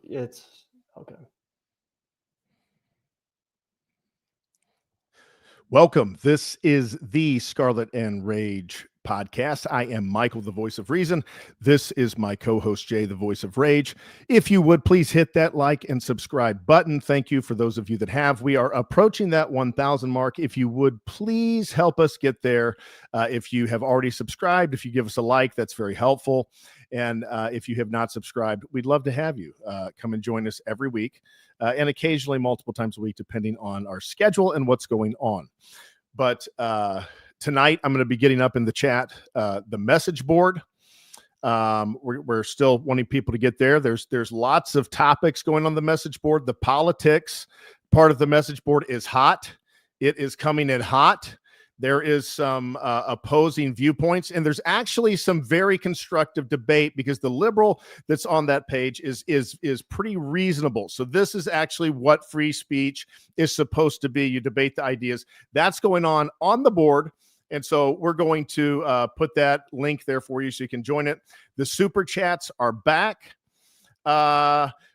It's okay. Welcome. This is the Scarlet and Rage podcast. I am Michael, the voice of reason. This is my co-host Jay, the voice of rage. If you would please hit that like and subscribe button. Thank you for those of you that have. We are approaching that 1,000 mark. If you would please help us get there. If you have already subscribed, if you give us a like, that's very helpful. And if you have not subscribed, we'd love to have you come and join us every week. And occasionally multiple times a week, depending on our schedule and what's going on. But tonight, I'm going to be getting up in the chat, the message board. We're still wanting people to get there. There's lots of topics going on the message board. The politics part of the message board is hot. It is coming in hot. There is some opposing viewpoints, and there's actually some very constructive debate because the liberal that's on that page is pretty reasonable. So this is actually what free speech is supposed to be. You debate the ideas. That's going on the board, and so we're going to put that link there for you so you can join it. The super chats are back.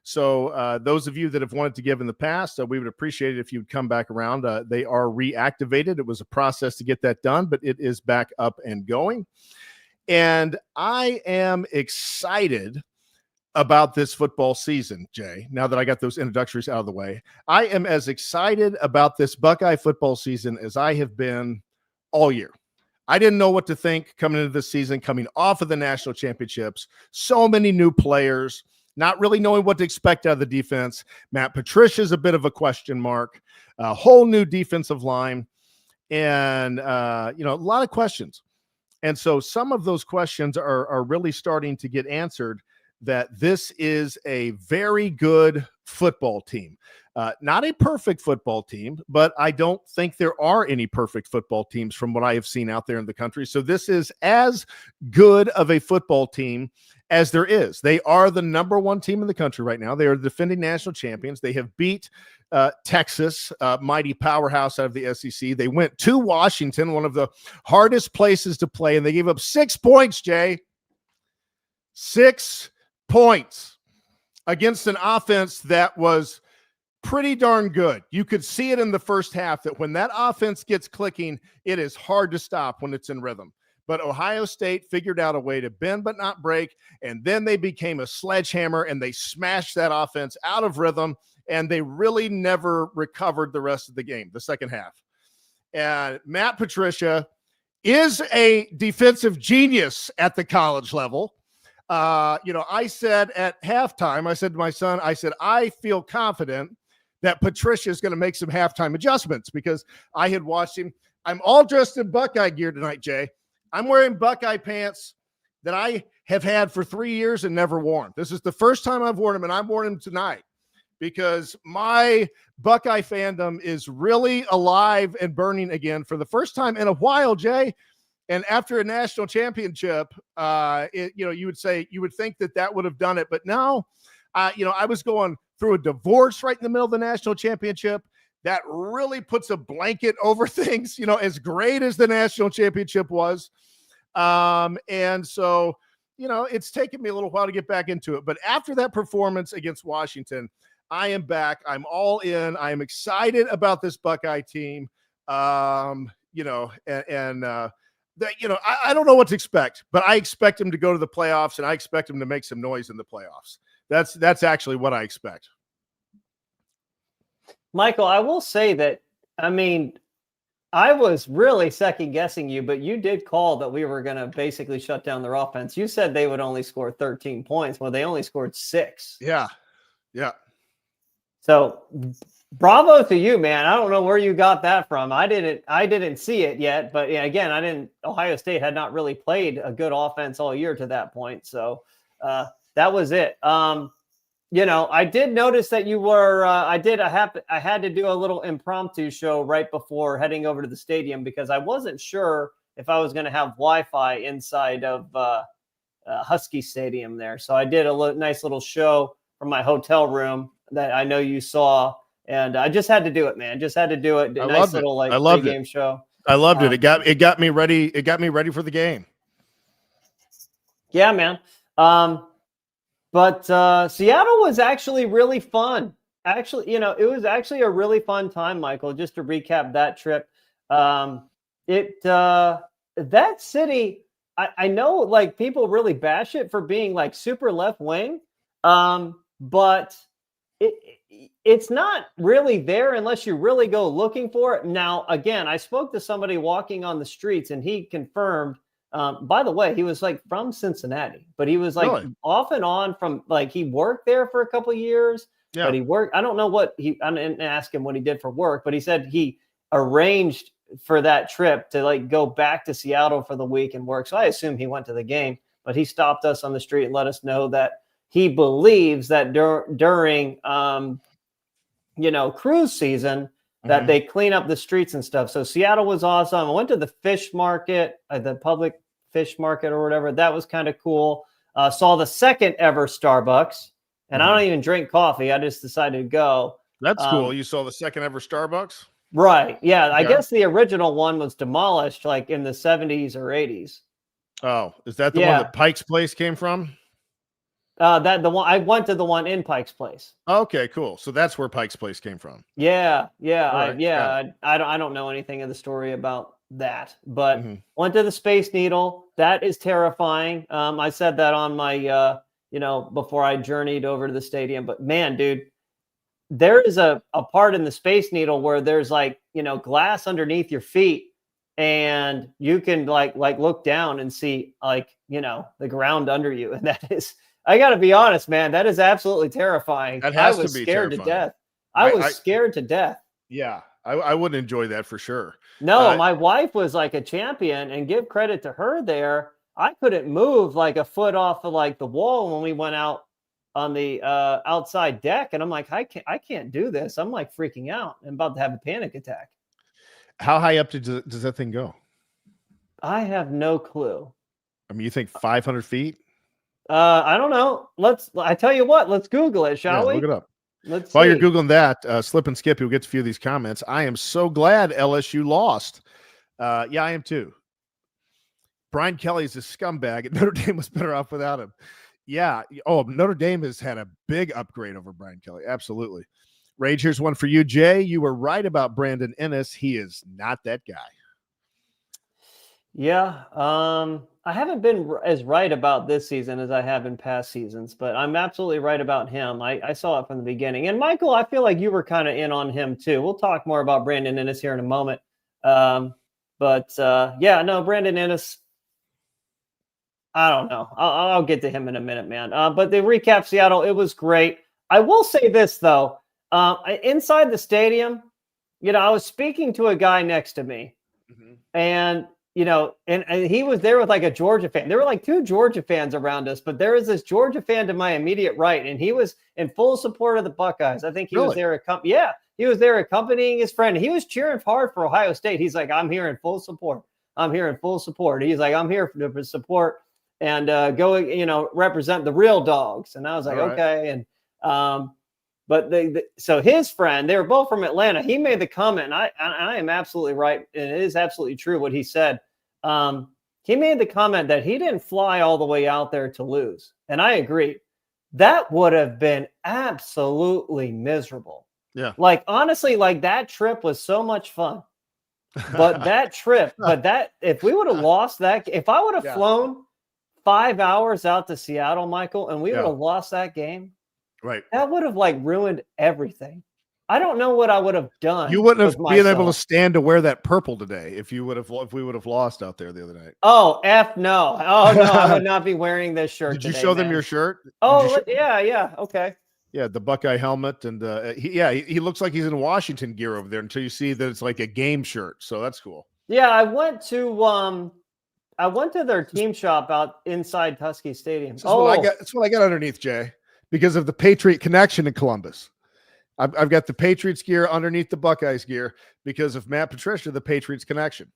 So those of you that have wanted to give in the past, we would appreciate it if you would come back around. They are reactivated. It was a process to get that done, but it is back up and going. And I am excited about this football season, Jay. Now that I got those introductories out of the way, I am as excited about this Buckeye football season as I have been all year. I didn't know what to think coming into this season, coming off of the national championships, so many new players, not really knowing what to expect out of the defense. Matt Patricia's a bit of a question mark, a whole new defensive line, and, a lot of questions. And so some of those questions are really starting to get answered, that this is a very good football team. Not a perfect football team, but I don't think there are any perfect football teams from what I have seen out there in the country. So this is as good of a football team as there is. They are the number one team in the country right now. They are the defending national champions. They have beat Texas, mighty powerhouse out of the SEC. They went to Washington, one of the hardest places to play, and they gave up 6 points, Jay. 6 points against an offense that was pretty darn good. You could see it in the first half that when that offense gets clicking, it is hard to stop when it's in rhythm. But Ohio State figured out a way to bend but not break, and then they became a sledgehammer, and they smashed that offense out of rhythm, and they really never recovered the rest of the game, the second half. And Matt Patricia is a defensive genius at the college level. I said at halftime, I said to my son, I feel confident that Patricia is going to make some halftime adjustments because I had watched him. I'm all dressed in Buckeye gear tonight, Jay. I'm wearing Buckeye pants that I have had for 3 years and never worn. This is the first time I've worn them, and I'm wearing them tonight because my Buckeye fandom is really alive and burning again for the first time in a while, Jay. And after a national championship, you would think that would have done it. But now, I was going through a divorce right in the middle of the national championship. That really puts a blanket over things, as great as the national championship was. And so, it's taken me a little while to get back into it. But after that performance against Washington, I am back. I'm all in. I am excited about this Buckeye team. I don't know what to expect, but I expect them to go to the playoffs, and I expect them to make some noise in the playoffs. That's actually what I expect. Michael, I will say that, I was really second guessing you, but you did call that we were going to basically shut down their offense. You said they would only score 13 points. Well, they only scored 6. Yeah. So bravo to you, man. I don't know where you got that from. I didn't see it yet, but again, Ohio State had not really played a good offense all year to that point. So that was it. I did notice that you were, I had to do a little impromptu show right before heading over to the stadium because I wasn't sure if I was going to have Wi-Fi inside of Husky Stadium there. So I did a nice little show from my hotel room that I know you saw, and I just had to do it, man. Just had to do it. I loved it. I loved it. Show. I loved it. It got me ready. It got me ready for the game. Yeah, man. But Seattle was actually really fun. Actually, it was actually a really fun time, Michael. Just to recap that trip, that city, I know like people really bash it for being like super left wing, but it's not really there unless you really go looking for it. Now, again, I spoke to somebody walking on the streets, and he confirmed. By the way, he was like from Cincinnati, but he was like Really? off and on from like he worked there for a couple of years, Yeah. but he worked. I don't know what I didn't ask him what he did for work, but he said he arranged for that trip to like go back to Seattle for the week and work. So I assume he went to the game, but he stopped us on the street and let us know that he believes that during cruise season that they clean up the streets and stuff. So Seattle was awesome. I went to the fish market, the public fish market or whatever. That was kind of cool. Saw the second ever Starbucks, and I don't even drink coffee. I just decided to go. That's cool. You saw the second ever Starbucks? Right. Yeah. I guess the original one was demolished like in the 70s or 80s. Oh, is that the one that Pike's Place came from? The one I went to the one in Pike's Place. Okay, cool. So that's where Pike's Place came from. Yeah. Right, I don't know anything of the story about that, but went to the Space Needle. That is terrifying. I said that on my, before I journeyed over to the stadium, but man, dude, there is a part in the Space Needle where there's like, glass underneath your feet, and you can like look down and see like, the ground under you. And that is, I got to be honest, man, that is absolutely terrifying. That has I was to be scared terrifying. to death. I was scared to death. Yeah, I wouldn't enjoy that for sure. No, my wife was like a champion, and give credit to her there. I couldn't move like a foot off of like the wall when we went out on the outside deck. And I'm like, I can't do this. I'm like freaking out. I'm about to have a panic attack. How high up does that thing go? I have no clue. I mean, you think 500 feet? I don't know. I tell you what, let's Google it, shall we? Look it up. While you're Googling that, Slip and Skip, you'll get a few of these comments. I am so glad LSU lost. Yeah, I am too. Brian Kelly's a scumbag, and Notre Dame was better off without him. Yeah. Oh, Notre Dame has had a big upgrade over Brian Kelly. Absolutely. Rage, here's one for you, Jay. You were right about Brandon Ennis. He is not that guy. Yeah. I haven't been as right about this season as I have in past seasons, but I'm absolutely right about him. I saw it from the beginning. And Michael, I feel like you were kind of in on him too. We'll talk more about Brandon Ennis here in a moment. Brandon Ennis, I don't know. I'll get to him in a minute, man. But the recap Seattle, it was great. I will say this though, inside the stadium, I was speaking to a guy next to me, and he was there with like a Georgia fan. There were like two Georgia fans around us, but there was this Georgia fan to my immediate right, and he was in full support of the Buckeyes. I think he was there. He was there accompanying his friend. He was cheering hard for Ohio State. He's like, I'm here in full support. He's like, I'm here to support and go, represent the real dogs. And I was like, okay. And but so his friend, they were both from Atlanta. He made the comment, and I am absolutely right, and it is absolutely true what he said. He made the comment that he didn't fly all the way out there to lose, and I agree. That would have been absolutely miserable. Yeah, like honestly, like that trip was so much fun, but if we would have lost that, if I would have flown 5 hours out to Seattle, Michael, and we would have lost that game. Right. That would have like ruined everything. I don't know what I would have done. You wouldn't have been able to stand to wear that purple today if we would have lost out there the other night. Oh, no. Oh no, I would not be wearing this shirt. Did you show them your shirt? Oh, yeah. Okay. Yeah, the Buckeye helmet, and he looks like he's in Washington gear over there until you see that it's like a game shirt. So that's cool. Yeah, I went to their team shop out inside Tuskegee Stadium. That's what I got underneath, Jay. Because of the Patriot connection in Columbus. I've got the Patriots gear underneath the Buckeyes gear because of Matt Patricia, the Patriots connection.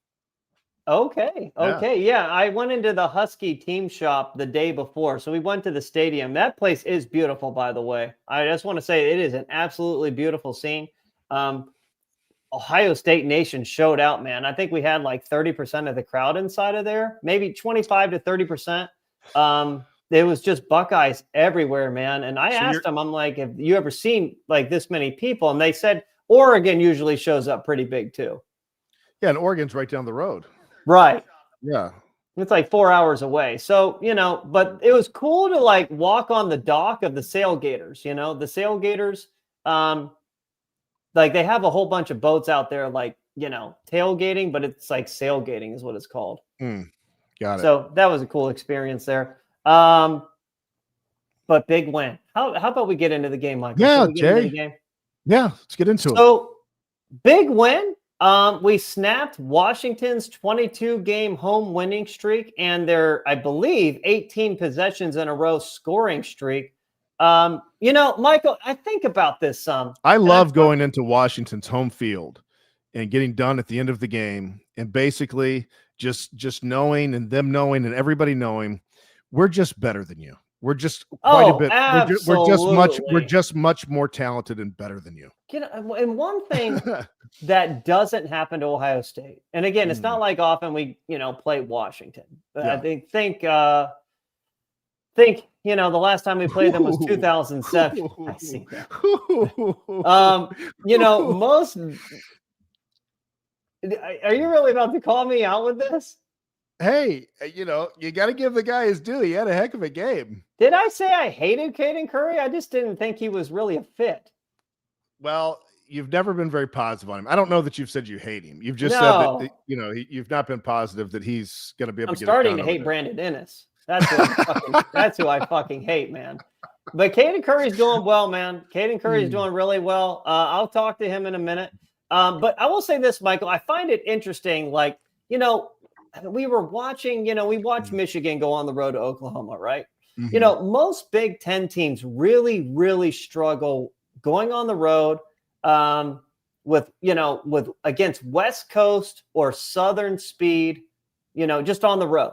Okay. Yeah. I went into the Husky team shop the day before. So we went to the stadium. That place is beautiful, by the way. I just want to say it is an absolutely beautiful scene. Ohio State Nation showed out, man. I think we had like 30% of the crowd inside of there, maybe 25 to 30%. it was just Buckeyes everywhere, man. And I So asked them, I'm like, have you ever seen like this many people? And they said Oregon usually shows up pretty big too. Yeah, and Oregon's right down the road. Right. Yeah. It's like 4 hours away. So, but it was cool to like walk on the dock of the Sailgaters, the Sailgaters, like they have a whole bunch of boats out there, like, tailgating, but it's like sailgating is what it's called. Got it. So that was a cool experience there. But big win. How about we get into the game, Michael? Yeah, we get into the Jay. game? Yeah, let's get into it. So big win. We snapped Washington's 22-game home winning streak and their, I believe, 18 possessions in a row scoring streak. Michael, I think about this some. I love going into Washington's home field and getting done at the end of the game and basically just knowing and them knowing and everybody knowing we're just better than you. We're just quite a bit. We're just much more talented and better than you. And one thing that doesn't happen to Ohio State, and again, it's not like often we play Washington. Yeah. I think the last time we played them was 2007. I see that. Most. Are you really about to call me out with this? Hey, you got to give the guy his due. He had a heck of a game. Did I say I hated Caden Curry? I just didn't think he was really a fit. Well, you've never been very positive on him. I don't know that you've said you hate him. You've just said that, you've not been positive that he's going to be able to get it done. I'm starting to hate Brandon Ennis. That's who I fucking hate, man. But Caden Curry's doing well, man. Caden Curry's doing really well. I'll talk to him in a minute. But I will say this, Michael. I find it interesting, like, we were watching, we watched Michigan go on the road to Oklahoma, right? Mm-hmm. Most Big Ten teams really, really struggle going on the road with against West Coast or Southern speed, just on the road.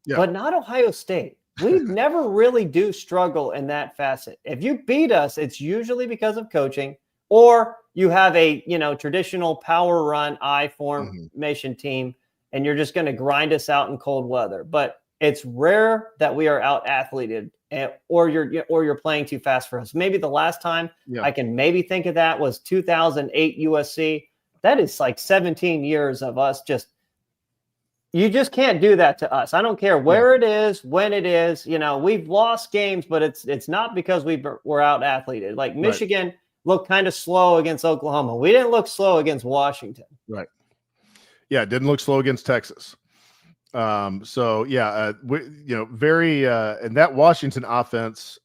Yeah. But not Ohio State. We never really do struggle in that facet. If you beat us, it's usually because of coaching, or you have a traditional power run I formation team, and you're just going to grind us out in cold weather. But it's rare that we are out athleted, or you're playing too fast for us. Maybe the last time I can maybe think of that was 2008 USC. That is like 17 years of us you just can't do that to us. I don't care where it is, when it is. We've lost games, but it's not because we're out athleted. Like Michigan looked kind of slow against Oklahoma. We didn't look slow against Washington. Right. Yeah, it didn't look slow against Texas. Very and that Washington offense,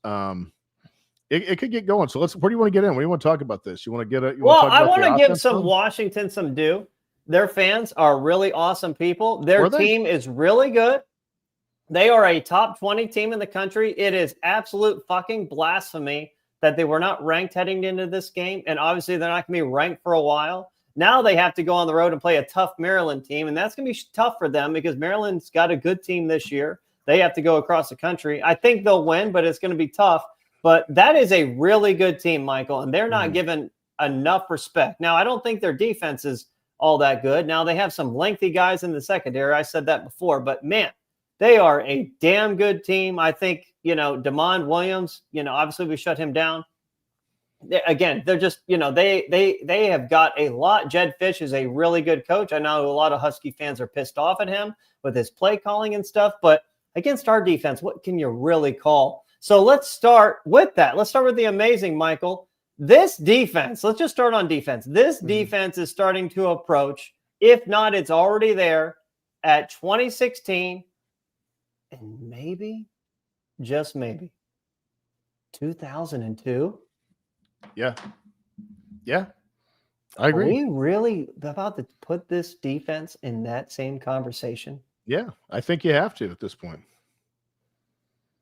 it could get going. So where do you want to get in? What do you want to talk about this? You want to get it? I want to give Washington some due. Their fans are really awesome people. Their team is really good. They are a top 20 team in the country. It is absolute fucking blasphemy that they were not ranked heading into this game. And obviously they're not going to be ranked for a while. Now they have to go on the road and play a tough Maryland team. And that's going to be tough for them because Maryland's got a good team this year. They have to go across the country. I think they'll win, but it's going to be tough. But that is a really good team, Michael. And they're not given enough respect. Now, I don't think their defense is all that good. Now, they have some lengthy guys in the secondary. I said that before. But, man, they are a damn good team. I think, DeMond Williams, obviously we shut him down. They're just, they have got a lot. Jed Fish is a really good coach. I know a lot of Husky fans are pissed off at him with his play calling and stuff, but against our defense, what can you really call? So let's start with that. Let's start with the amazing, Michael. This defense, let's just start on defense. This defense is starting to approach, if not, it's already there at 2016 and maybe, just maybe, 2002. Yeah. I agree. Are we really about to put this defense in that same conversation? Yeah, I think you have to at this point.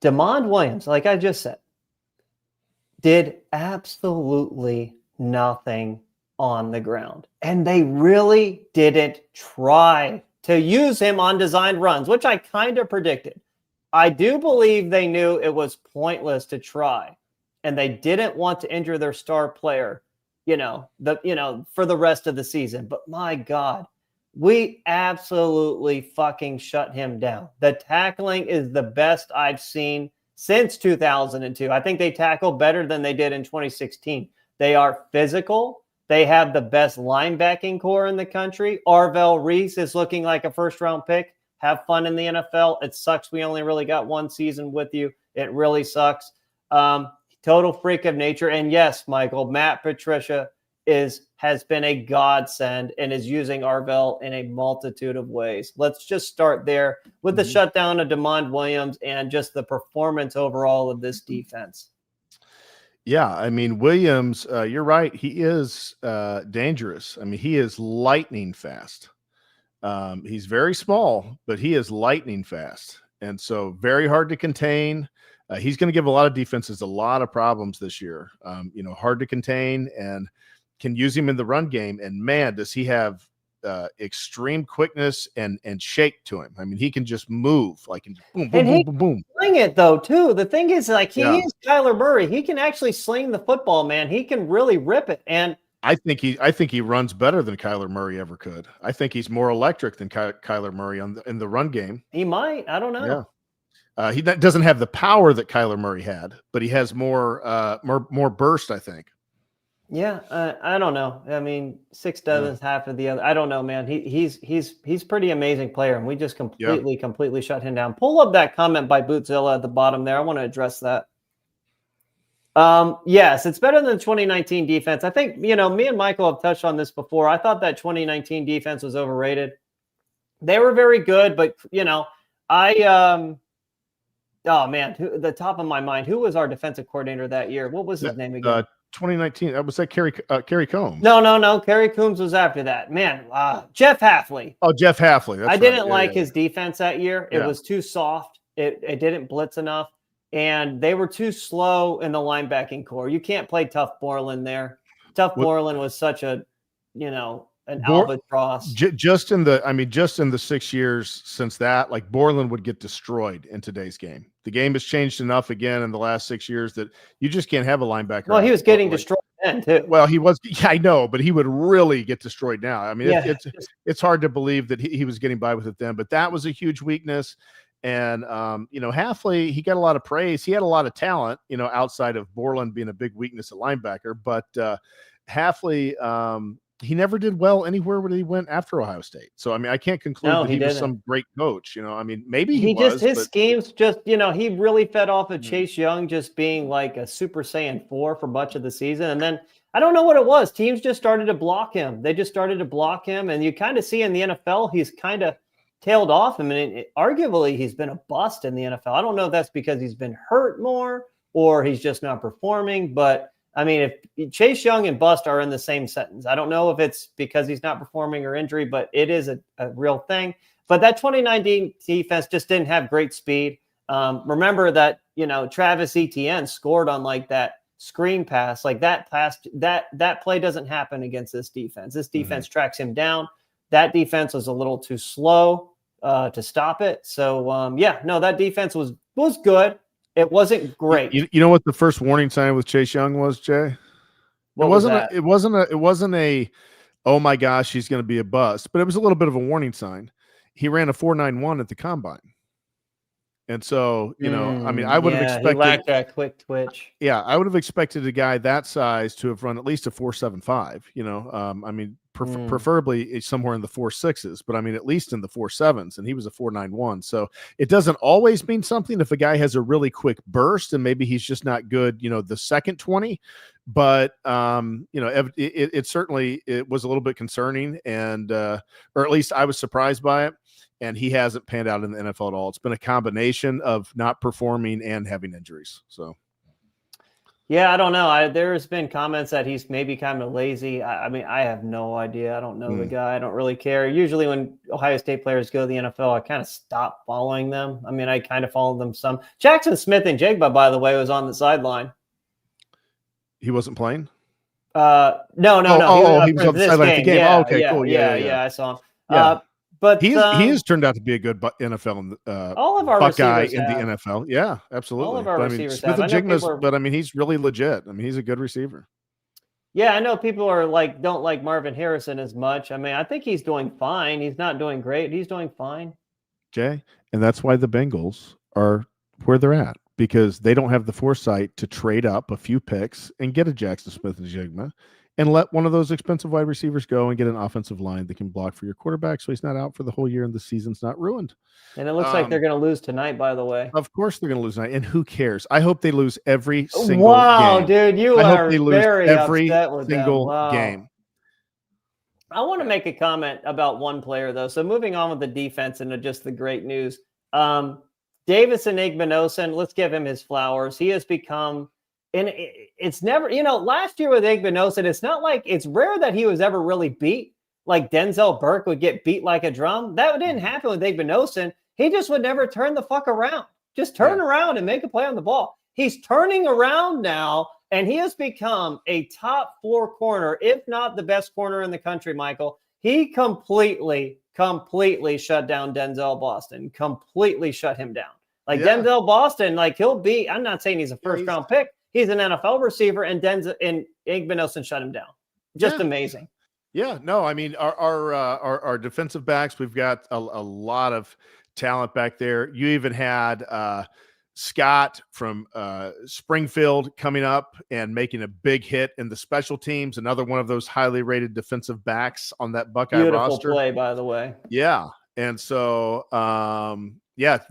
DeMond Williams, like I just said, did absolutely nothing on the ground. And they really didn't try to use him on designed runs, which I kind of predicted. I do believe they knew it was pointless to try. And they didn't want to injure their star player, for the rest of the season. But my God, we absolutely fucking shut him down. The tackling is the best I've seen since 2002. I think they tackle better than they did in 2016. They are physical. They have the best linebacking core in the country. Arvell Reese is looking like a first-round pick. Have fun in the NFL. It sucks we only really got one season with you. It really sucks. Total freak of nature. And yes, Michael, Matt Patricia has been a godsend and is using Arvell in a multitude of ways. Let's just start there with the shutdown of DeMond Williams and just the performance overall of this defense. Yeah, I mean, Williams, you're right. He is dangerous. I mean, he is lightning fast. He's very small, but he is lightning fast. And so very hard to contain. He's going to give a lot of defenses a lot of problems this year. Hard to contain, and can use him in the run game. And man, does he have extreme quickness and shake to him. I mean, he can just move like boom, boom, boom, boom, boom. Sling it though, too. The thing is, like, is Kyler Murray. He can actually sling the football, man. He can really rip it. And I think he runs better than Kyler Murray ever could. I think he's more electric than Kyler Murray in the run game. He might. I don't know. Yeah. He doesn't have the power that Kyler Murray had, but he has more burst, I think. Yeah, I don't know. I mean, 6'7" is half of the other. I don't know, man. He's pretty amazing player, and we just completely shut him down. Pull up that comment by Bootzilla at the bottom there. I want to address that. Yes, it's better than the 2019 defense. I think, me and Michael have touched on this before. I thought that 2019 defense was overrated. They were very good, but oh man, the top of my mind, who was our defensive coordinator that year? What was his name again? 2019. Was that Kerry Combs? No. Kerry Combs was after that. Man, Jeff Hafley. Oh, Jeff Hafley. I didn't like his defense that year. It was too soft. It didn't blitz enough. And they were too slow in the linebacking core. You can't play Tough Borland there. Borland was such an albatross. Just in the 6 years since that, like, Borland would get destroyed in today's game. The game has changed enough again in the last 6 years that you just can't have a linebacker. Well, he was getting destroyed then too. Well, he was. Yeah, I know, but he would really get destroyed now. I mean, it's hard to believe that he was getting by with it then, but that was a huge weakness. And, Hafley, he got a lot of praise. He had a lot of talent, outside of Borland being a big weakness at linebacker. But Hafley, he never did well anywhere where he went after Ohio State. So, I mean, I can't conclude that he was some great coach. I mean, maybe his schemes just, he really fed off of Chase Young just being like a Super Saiyan 4 for much of the season. And then I don't know what it was. Teams just started to block him. They just started to block him. And you kind of see in the NFL, he's kind of tailed off. I mean, arguably, he's been a bust in the NFL. I don't know if that's because he's been hurt more or he's just not performing. But, I mean, if Chase Young and bust are in the same sentence, I don't know if it's because he's not performing or injury, but it is a real thing. But that 2019 defense just didn't have great speed. Remember that, Travis Etienne scored on like that screen pass. Like that pass, that play doesn't happen against this defense. This defense tracks him down. That defense was a little too slow to stop it. So, that defense was good. It wasn't great. You know what the first warning sign with Chase Young was, Jay? It wasn't a, oh my gosh, he's going to be a bust, but it was a little bit of a warning sign. He ran a 4.91 at the combine. And so, I mean, I would have expected he lacked that quick twitch. Yeah, I would have expected a guy that size to have run at least a 4.75. I mean, preferably somewhere in the 4.6s, but I mean, at least in the 4.7s, and he was a 4.91. So it doesn't always mean something if a guy has a really quick burst and maybe he's just not good, the second 20. But it certainly was a little bit concerning, and or at least I was surprised by it. And he hasn't panned out in the NFL at all. It's been a combination of not performing and having injuries. So, yeah, I don't know. There's been comments that he's maybe kind of lazy. I mean, I have no idea. I don't know the guy. I don't really care. Usually when Ohio State players go to the NFL, I kind of stop following them. I mean, I kind of follow them some. Jackson Smith and Jigba, by the way, was on the sideline. He wasn't playing? No. He was on the sideline at the game. Yeah, okay, cool. Yeah, I saw him. Yeah. But he has turned out to be a good NFL all of our Buckeye in the NFL. Yeah, absolutely. All of our receivers Smith and Jigma's, but I mean, he's really legit. I mean, he's a good receiver. Yeah, I know people are don't like Marvin Harrison as much. I mean, I think he's doing fine. He's not doing great. He's doing fine. Jay, and that's why the Bengals are where they're at, because they don't have the foresight to trade up a few picks and get a Jackson Smith and Jigma and let one of those expensive wide receivers go and get an offensive line that can block for your quarterback so he's not out for the whole year and the season's not ruined. And it looks like they're going to lose tonight, by the way. Of course they're going to lose tonight. And who cares? I hope they lose every single game. Dude, you are very upset with single them. Wow. game. I want to make a comment about one player, though. So moving on with the defense and just the great news. Davison Igbinosun, let's give him his flowers. He has become, and it's never, last year with Igbinosun, it's not like, it's rare that he was ever really beat. Like Denzel Burke would get beat like a drum. That didn't happen with Igbinosun. He just would never turn the fuck around. Just turn around and make a play on the ball. He's turning around now, and he has become a top 4 corner, if not the best corner in the country, Michael. He completely shut down Denzel Boston, completely shut him down. Denzel Boston, he'll be, I'm not saying he's a first-round pick. He's an NFL receiver, and Igbinosun shut him down. Just amazing. Yeah, no, I mean, our defensive backs, we've got a lot of talent back there. You even had Scott from Springfield coming up and making a big hit in the special teams, another one of those highly rated defensive backs on that Buckeye roster. Beautiful play, by the way. Yeah, and so,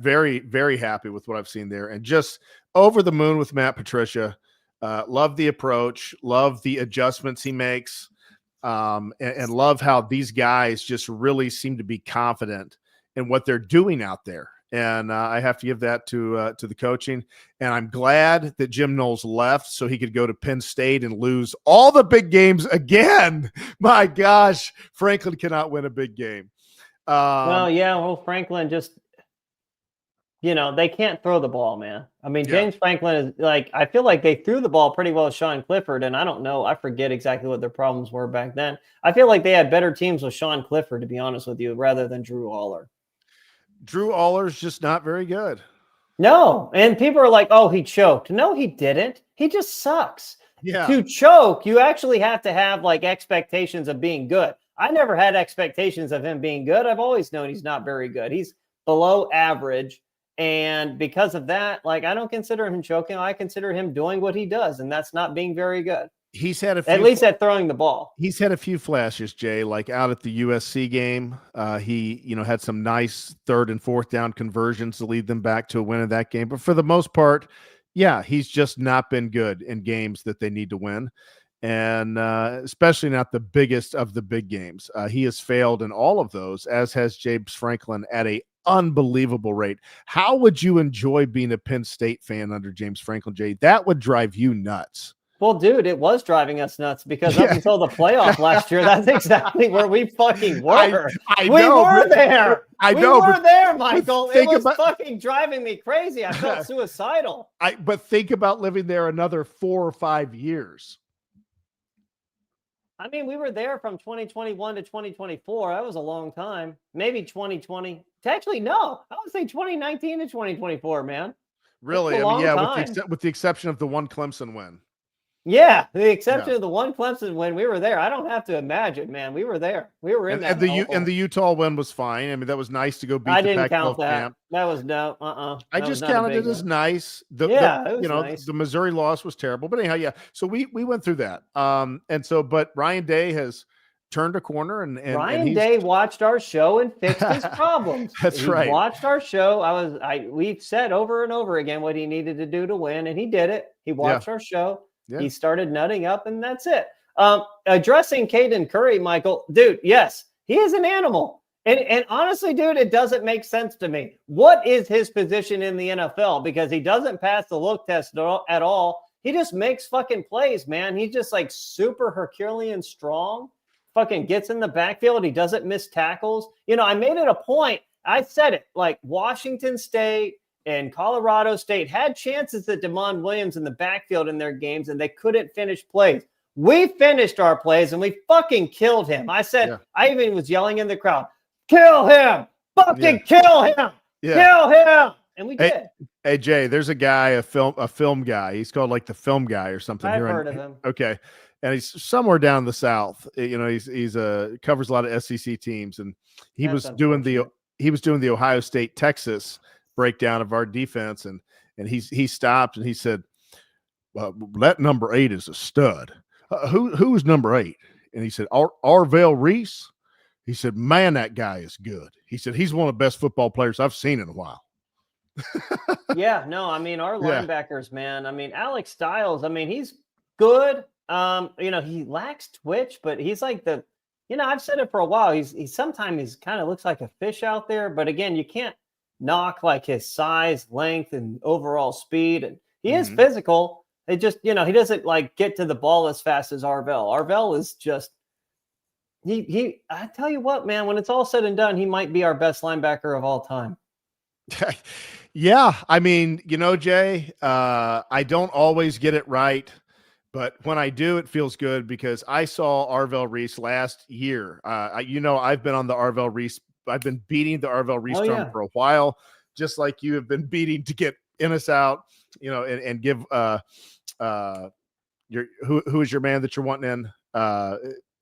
very, very happy with what I've seen there. And just over the moon with Matt Patricia. Love the approach, love the adjustments he makes. And love how these guys just really seem to be confident in what they're doing out there. And I have to give that to the coaching. And I'm glad that Jim Knowles left so he could go to Penn State and lose all the big games again. My gosh, Franklin cannot win a big game. Franklin just, they can't throw the ball, man. I mean, James Franklin is I feel like they threw the ball pretty well with Sean Clifford, and I don't know. I forget exactly what their problems were back then. I feel like they had better teams with Sean Clifford, to be honest with you, rather than Drew Aller. Drew Aller's just not very good. No, and people are like, oh, he choked. No, he didn't. He just sucks. Yeah. To choke, you actually have to have expectations of being good. I never had expectations of him being good. I've always known he's not very good. He's below average. And because of that, I don't consider him choking. I consider him doing what he does, and that's not being very good. He's had a few, at least at throwing the ball. He's had a few flashes, Jay, out at the USC game. He, had some nice 3rd and 4th down conversions to lead them back to a win in that game. But for the most part, he's just not been good in games that they need to win. And especially not the biggest of the big games. He has failed in all of those, as has James Franklin at a unbelievable rate. How would you enjoy being a Penn State fan under James Franklin, Jay? That would drive you nuts. Well, dude, it was driving us nuts because up until the playoff last year, that's exactly where we fucking were. I we know, were there. I we know. We were there, Michael. It was fucking driving me crazy. I felt suicidal. But think about living there another 4 or 5 years. I mean, we were there from 2021 to 2024. That was a long time. Maybe 2020. Actually, no. I would say 2019 to 2024, man. Really? I mean, with the exception of the one Clemson win. Yeah, the exception of the one Clemson win, we were there. I don't have to imagine, man. We were there. We were in that. And the Utah win was fine. I mean, that was nice to go beat I the didn't Pac-12 count that. camp. That was no. I just counted it as nice. It was nice. The Missouri loss was terrible, but anyhow, So we went through that. But Ryan Day has turned a corner, and Ryan Day watched our show and fixed his problems. That's right. Watched our show. We've said over and over again what he needed to do to win, and he did it. He watched our show. Yeah. He started nutting up, and that's it. Addressing Caden Curry, Michael, dude, yes, he is an animal. And honestly, dude, it doesn't make sense to me. What is his position in the NFL? Because he doesn't pass the look test at all. He just makes fucking plays, man. He's just super Herculean strong. Fucking gets in the backfield. He doesn't miss tackles. I made it a point. I said it, Washington State and Colorado State had chances at DeMond Williams in the backfield in their games, and they couldn't finish plays. We finished our plays, and we fucking killed him. I said, I even was yelling in the crowd, kill him! Fucking kill him! Kill him! And we did. Hey, Jay, there's a guy, a film guy. He's called the film guy or something. I've heard of him. Okay. And he's somewhere down in the South. He's covers a lot of SEC teams, and he was doing the Ohio State, Texas breakdown of our defense, and and he stopped and he said, well, that number 8 is a stud. Who's number 8? And he said, Arvell Reese. He said, man, that guy is good. He said, he's one of the best football players I've seen in a while. Yeah, no, I mean, our linebackers, man. I mean, Alex Stiles, I mean, he's good. He lacks twitch, but he's like I've said it for a while. He's sometimes kind of looks like a fish out there, but again, you can't knock like his size, length, and overall speed. And he is physical. It just, he doesn't like get to the ball as fast as Arvell. Arvell is just I tell you what, man, when it's all said and done, he might be our best linebacker of all time. Yeah, I mean, Jay, I don't always get it right, but when I do, it feels good because I saw Arvell Reese last year. I've been on the Arvell Reese. I've been beating the Arvell Reese drum for a while, just like you have been beating to get Ennis out, and give who is your man that you're wanting in?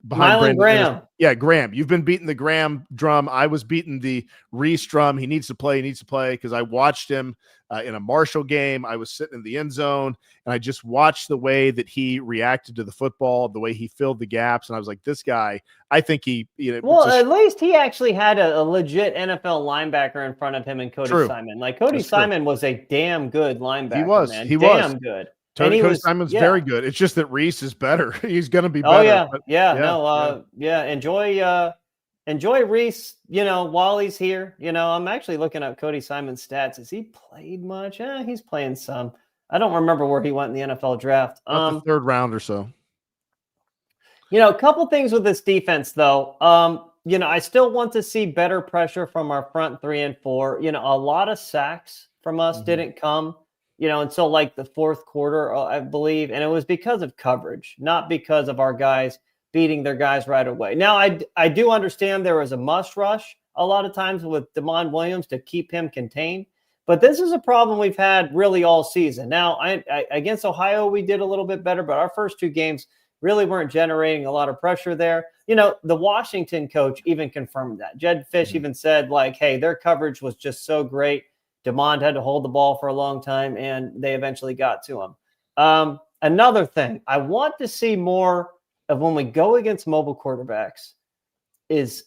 Behind Graham. Yeah, Graham. You've been beating the Graham drum. I was beating the Reese drum. He needs to play because I watched him in a Marshall game. I was sitting in the end zone, and I just watched the way that he reacted to the football, the way he filled the gaps, and I was like, this guy, I think he at least he actually had a legit NFL linebacker in front of him and Cody Simon. Like, Cody Simon was a damn good linebacker. He was. Man. He damn was good. Cody Simon's very good. It's just that Reese is better. He's going to be better. Enjoy Reese, while he's here. I'm actually looking up Cody Simon's stats. Has he played much? He's playing some. I don't remember where he went in the NFL draft. The third round or so. A couple things with this defense, though. I still want to see better pressure from our front 3 and 4. A lot of sacks from us didn't come until like the fourth quarter, I believe. And it was because of coverage, not because of our guys beating their guys right away. Now, I do understand there was a must rush a lot of times with Damon Williams to keep him contained. But this is a problem we've had really all season. Now, I against Ohio, we did a little bit better, but our first 2 games really weren't generating a lot of pressure there. The Washington coach even confirmed that. Jed Fish even said, like, hey, their coverage was just so great. DeMond had to hold the ball for a long time, and they eventually got to him. Another thing, I want to see more of when we go against mobile quarterbacks is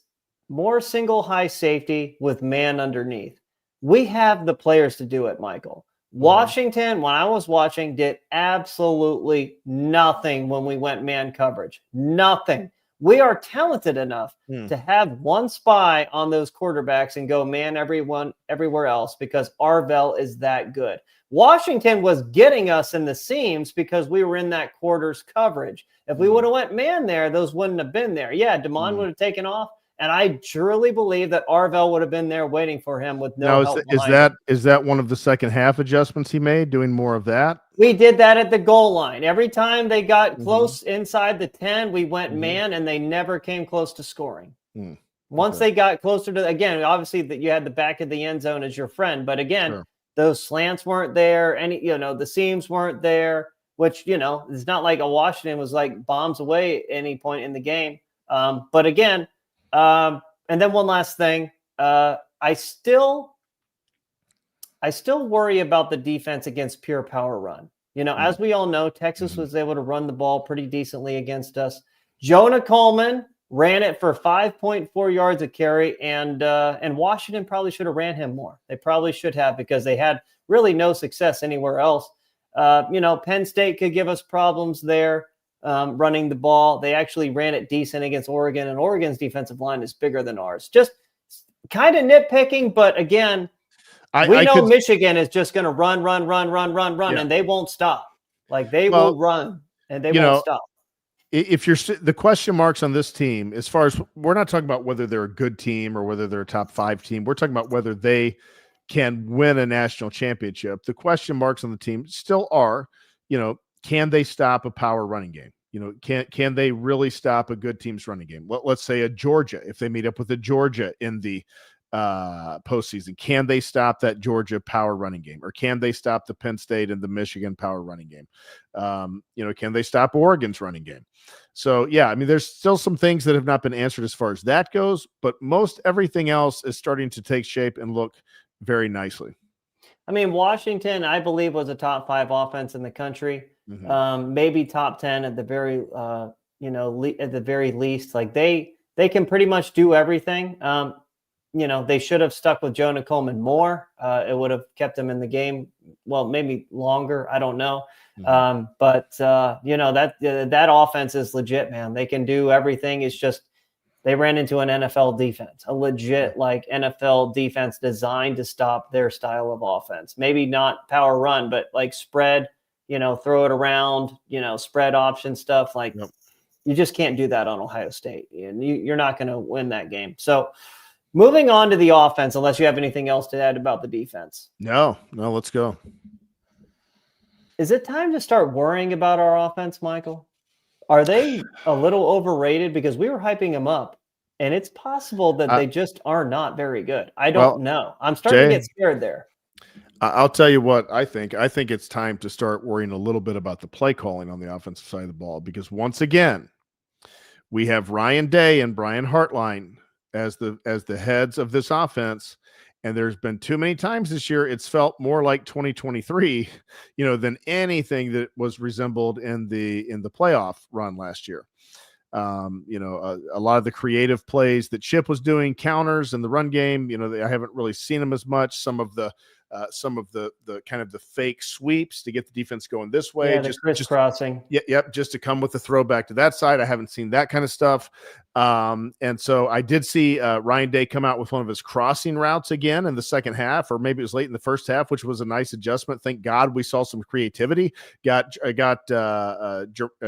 more single high safety with man underneath. We have the players to do it, Michael. Washington, when I was watching, did absolutely nothing when we went man coverage. Nothing. We are talented enough to have one spy on those quarterbacks and go man everywhere else because Arvell is that good. Washington was getting us in the seams because we were in that quarters coverage. If we would have went man there, those wouldn't have been there. Yeah, DeMond would have taken off, and I truly believe that Arvell would have been there waiting for him with no help. Is that one of the second half adjustments he made, doing more of that? We did that at the goal line. Every time they got close inside the 10, we went man, and they never came close to scoring. Once they got closer to, again, obviously that you had the back of the end zone as your friend, but again, those slants weren't there. The seams weren't there, which, it's not like a Washington was like bombs away at any point in the game. But again, and then one last thing, I still worry about the defense against pure power run. As we all know, Texas was able to run the ball pretty decently against us. Jonah Coleman ran it for 5.4 yards a carry, and Washington probably should have ran him more. They probably should have because they had really no success anywhere else. Penn State could give us problems there running the ball. They actually ran it decent against Oregon, and Oregon's defensive line is bigger than ours. Just kind of nitpicking, but again, we know Michigan is just going to run, and they won't stop. Like they will run, and they won't stop. If the question marks on this team, as far as we're not talking about whether they're a good team or whether they're a top 5 team, we're talking about whether they can win a national championship. The question marks on the team still are, can they stop a power running game? Can they really stop a good team's running game? Let's say a Georgia, if they meet up with a Georgia in the postseason, can they stop that Georgia power running game, or can they stop the Penn State and the Michigan power running game? Can they stop Oregon's running game? So there's still some things that have not been answered as far as that goes, but most everything else is starting to take shape and look very nicely. I mean, Washington, I believe, was a top 5 offense in the country. Maybe top 10 at the very, at the very least. Like they can pretty much do everything. They should have stuck with Jonah Coleman more. It would have kept him in the game. Well, maybe longer. I don't know. That offense is legit, man. They can do everything. It's just they ran into an NFL defense, a legit like NFL defense designed to stop their style of offense. Maybe not power run, but like spread, throw it around, spread option stuff. Like you just can't do that on Ohio State, and you're not going to win that game. So moving on to the offense, unless you have anything else to add about the defense. No, let's go. Is it time to start worrying about our offense, Michael? Are they a little overrated? Because we were hyping them up, and it's possible that they just are not very good. I don't know. I'm starting to get scared there. I'll tell you what I think. I think it's time to start worrying a little bit about the play calling on the offensive side of the ball, because once again, we have Ryan Day and Brian Hartline as the heads of this offense. And there's been too many times this year it's felt more like 2023, than anything that was resembled in the playoff run last year. A lot of the creative plays that Chip was doing, counters in the run game, I haven't really seen them as much. Some of the kind of the fake sweeps to get the defense going this way, just crisscrossing. Just to come with the throwback to that side. I haven't seen that kind of stuff. And so I did see Ryan Day come out with one of his crossing routes again in the second half, or maybe it was late in the first half, which was a nice adjustment. Thank God we saw some creativity. Got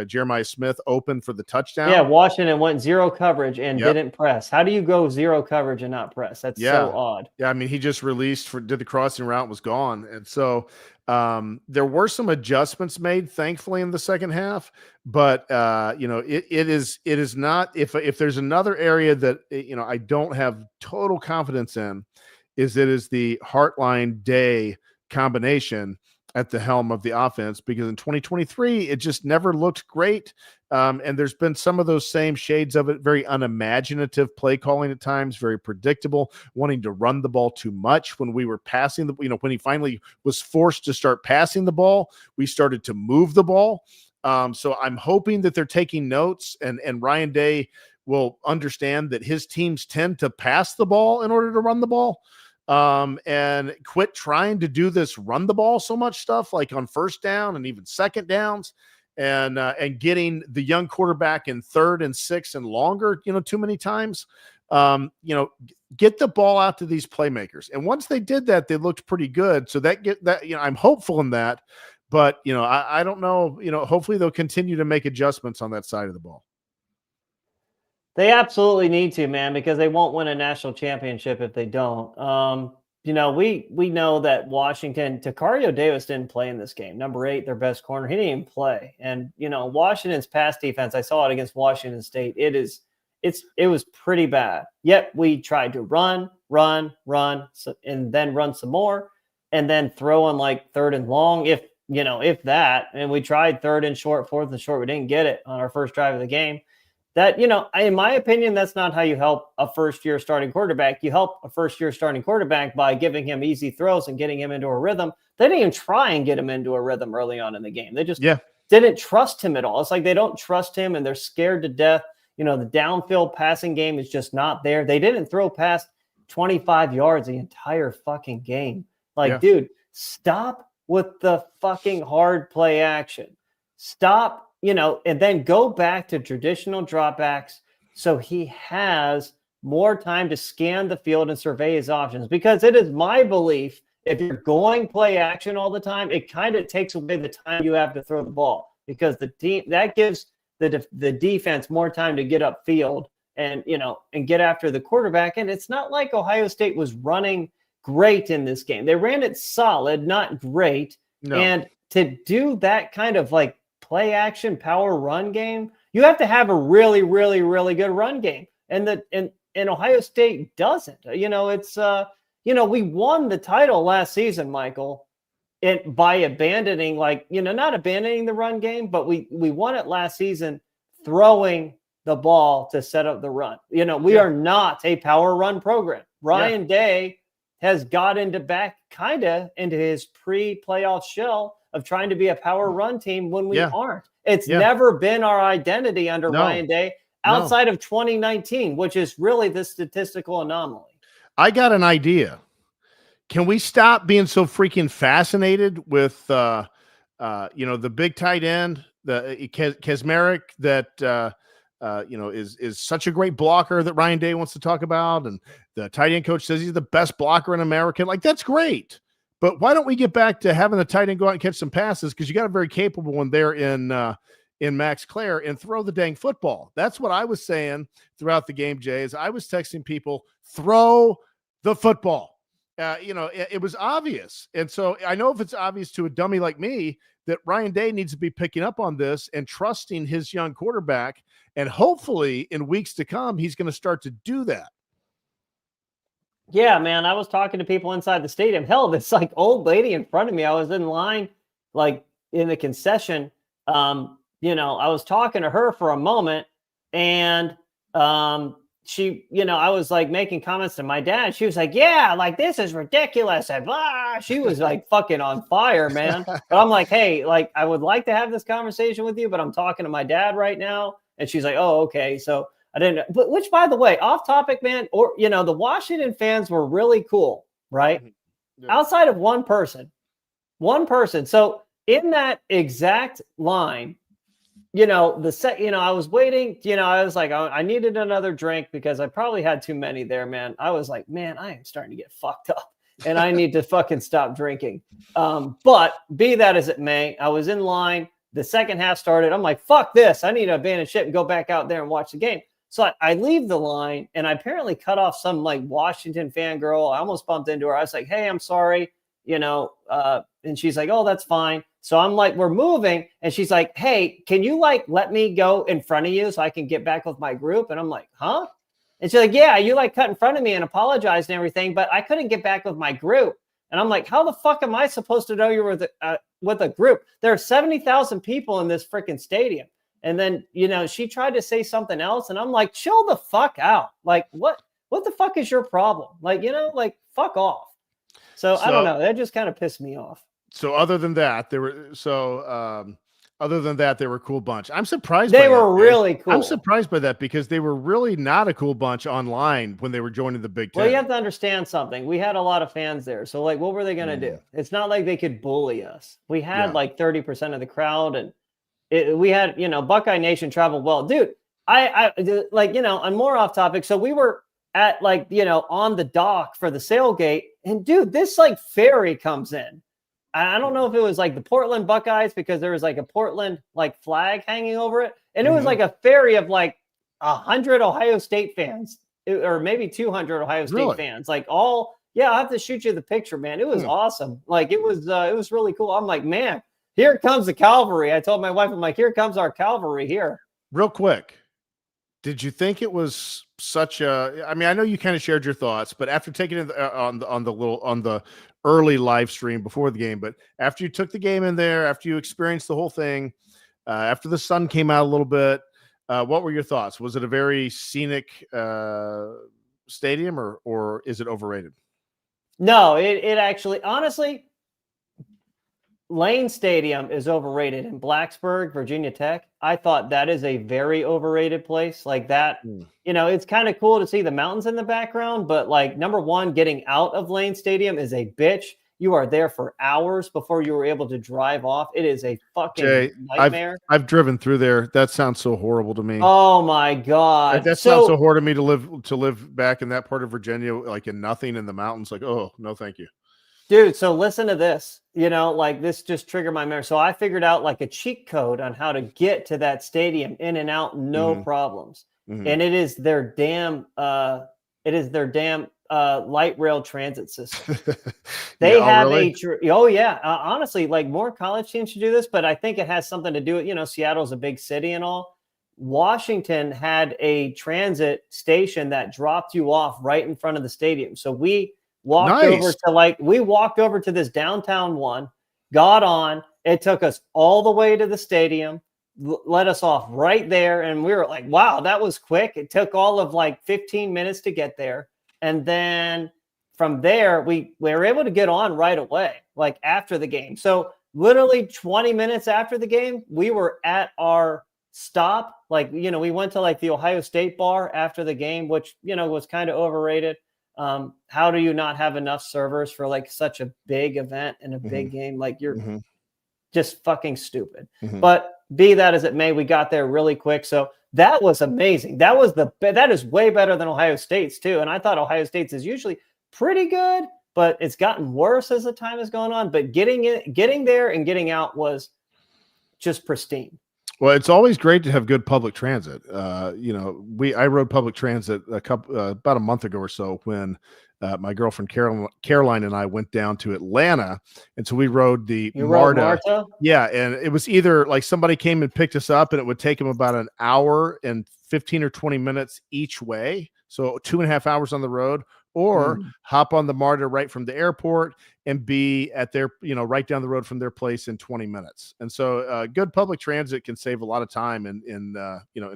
Jeremiah Smith open for the touchdown. Yeah, Washington went zero coverage and didn't press. How do you go zero coverage and not press? That's so odd. Yeah, I mean, he just did the crossing route, was gone. And so there were some adjustments made, thankfully, in the second half. But it is not, if there's another area that I don't have total confidence in, is the Hartline Day combination at the helm of the offense, because in 2023 it just never looked great. And there's been some of those same shades of it, very unimaginative play calling at times, very predictable, wanting to run the ball too much. When we were passing when he finally was forced to start passing the ball, we started to move the ball. So I'm hoping that they're taking notes, and Ryan Day will understand that his teams tend to pass the ball in order to run the ball. And quit trying to do this run the ball so much stuff, like on first down and even second downs, and getting the young quarterback in 3rd and 6 and longer, too many times. Get the ball out to these playmakers. And once they did that, they looked pretty good. So I'm hopeful in that, but I don't know, hopefully they'll continue to make adjustments on that side of the ball. They absolutely need to, man, because they won't win a national championship if they don't. We know that Washington, Tacario Davis didn't play in this game. Number 8, their best corner, he didn't even play. And Washington's pass defense, I saw it against Washington State. It was pretty bad. Yet we tried to run, and then run some more, and then throw on like 3rd and long, if that. And we tried 3rd and short, 4th and short. We didn't get it on our first drive of the game. That, in my opinion, that's not how you help a first-year starting quarterback. You help a first-year starting quarterback by giving him easy throws and getting him into a rhythm. They didn't even try and get him into a rhythm early on in the game. They just didn't trust him at all. It's like they don't trust him, and they're scared to death. The downfield passing game is just not there. They didn't throw past 25 yards the entire fucking game. Dude, stop with the fucking hard play action. Stop. And then go back to traditional dropbacks so he has more time to scan the field and survey his options. Because it is my belief, if you're going play action all the time, it kind of takes away the time you have to throw the ball, because the team that gives the defense more time to get upfield and get after the quarterback. And it's not like Ohio State was running great in this game. They ran it solid, not great. No. And to do that kind of like play action power run game, you have to have a really, really, really good run game. And Ohio State doesn't. It's we won the title last season, Michael, by abandoning, not abandoning the run game, but we won it last season throwing the ball to set up the run. We are not a power run program. Ryan Day has got into his pre-playoff shell of trying to be a power run team when we aren't. It's never been our identity under Ryan Day outside of 2019, which is really the statistical anomaly. I got an idea. Can we stop being so freaking fascinated with, the big tight end, the Kesmerick that, is such a great blocker that Ryan Day wants to talk about. And the tight end coach says he's the best blocker in America. Like, that's great. But why don't we get back to having the tight end go out and catch some passes? Because you got a very capable one there in Max Clare, and throw the dang football. That's what I was saying throughout the game, Jay, is I was texting people, throw the football. It was obvious. And so I know if it's obvious to a dummy like me that Ryan Day needs to be picking up on this and trusting his young quarterback. And hopefully in weeks to come, he's going to start to do that. Yeah, man. I was talking to people inside the stadium. Hell, this like old lady in front of me. I was in line, like in the concession. I was talking to her for a moment, and she, I was like making comments to my dad. She was like, yeah, like this is ridiculous. And blah. She was like fucking on fire, man. But I'm like, hey, like I would like to have this conversation with you, but I'm talking to my dad right now. And she's like, oh, okay. So I didn't, but which, by the way, off topic, man, or, the Washington fans were really cool, right? Yeah. Outside of one person. So in that exact line, I was waiting, I was like, I needed another drink because I probably had too many there, man. I was like, man, I am starting to get fucked up and I need to fucking stop drinking. But be that as it may, I was in line. The second half started. I'm like, fuck this. I need to abandon ship and go back out there and watch the game. So I leave the line, and I apparently cut off some like Washington fangirl. I almost bumped into her. I was like, hey, I'm sorry, and she's like, oh, that's fine. So I'm like, we're moving. And she's like, hey, can you like let me go in front of you so I can get back with my group? And I'm like, huh? And she's like, yeah, you like cut in front of me and apologized and everything, but I couldn't get back with my group. And I'm like, how the fuck am I supposed to know you were with a group? There are 70,000 people in this freaking stadium. And then, she tried to say something else. And I'm like, chill the fuck out. Like, what the fuck is your problem? Like, fuck off. So I don't know. That just kind of pissed me off. So other than that, they were a cool bunch. I'm surprised they were really cool. I'm surprised by that because they were really not a cool bunch online when they were joining the Big Ten. Well, you have to understand something. We had a lot of fans there. So like, what were they going to do? It's not like they could bully us. We had like 30% of the crowd, and we had, Buckeye Nation traveled well, dude. I on more off topic. So we were at like, on the dock for the sailgate, and dude, this like ferry comes in. I don't know if it was like the Portland Buckeyes because there was like a Portland like flag hanging over it. And it was like a ferry of like 100 Ohio State fans, or maybe 200 Ohio State fans. Like I'll have to shoot you the picture, man. It was awesome. Like it was really cool. I'm like, man, here comes the cavalry. I told my wife, I'm like, here comes our cavalry here. Real quick. Did you think it was such a, I mean, I know you kind of shared your thoughts, but after taking it on the early live stream before the game, but after you took the game in there, after you experienced the whole thing, after the sun came out a little bit, what were your thoughts? Was it a very scenic stadium, or is it overrated? No, it actually, honestly, Lane Stadium is overrated in Blacksburg, Virginia Tech. I thought that is a very overrated place. Like that, it's kind of cool to see the mountains in the background, but like number one, getting out of Lane Stadium is a bitch. You are there for hours before you were able to drive off. It is a fucking nightmare. I've driven through there. That sounds so horrible to me. Oh my God. That sounds so horrible to me to live back in that part of Virginia, like in nothing in the mountains. Like, oh, no, thank you. Dude, so listen to this, like this just triggered my memory. So I figured out like a cheat code on how to get to that stadium in and out, no problems. And it is their damn light rail transit system. They have honestly, like more college teams should do this, but I think it has something to do with, Seattle's a big city and all. Washington had a transit station that dropped you off right in front of the stadium. So we walked over to this downtown one, got on. It took us all the way to the stadium, let us off right there. And we were like, wow, that was quick. It took all of like 15 minutes to get there. And then from there, we were able to get on right away, like after the game. So literally 20 minutes after the game, we were at our stop. Like, we went to like the Ohio State bar after the game, which, was kind of overrated. How do you not have enough servers for like such a big event and a big game? Like you're just fucking stupid. But be that as it may, we got there really quick. So that was amazing. That is way better than Ohio State's too. And I thought Ohio State's is usually pretty good, but it's gotten worse as the time has gone on. But getting there and getting out was just pristine. Well, it's always great to have good public transit. I rode public transit about a month ago or so when my girlfriend Caroline and I went down to Atlanta, and so we rode the MARTA. Yeah, and it was either like somebody came and picked us up, and it would take them about an hour and 15 or 20 minutes each way, so 2.5 hours on the road, or hop on the MARTA right from the airport and be at their, right down the road from their place in 20 minutes. And so good public transit can save a lot of time in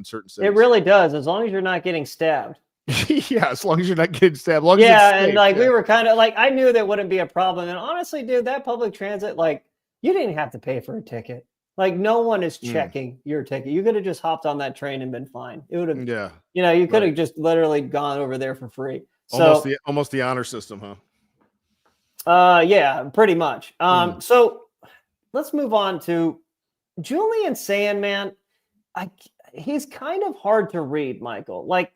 certain cities. It really does, as long as you're not getting stabbed. Yeah, as long as you're not getting stabbed. We were kind of like, I knew that wouldn't be a problem. And honestly, dude, that public transit, like, you didn't have to pay for a ticket. Like, no one is checking your ticket. You could have just hopped on that train and been fine. It would have, you could have just literally gone over there for free. So almost the honor system, huh? Yeah, pretty much. So let's move on to Julian Sandman. He's kind of hard to read, Michael. Like,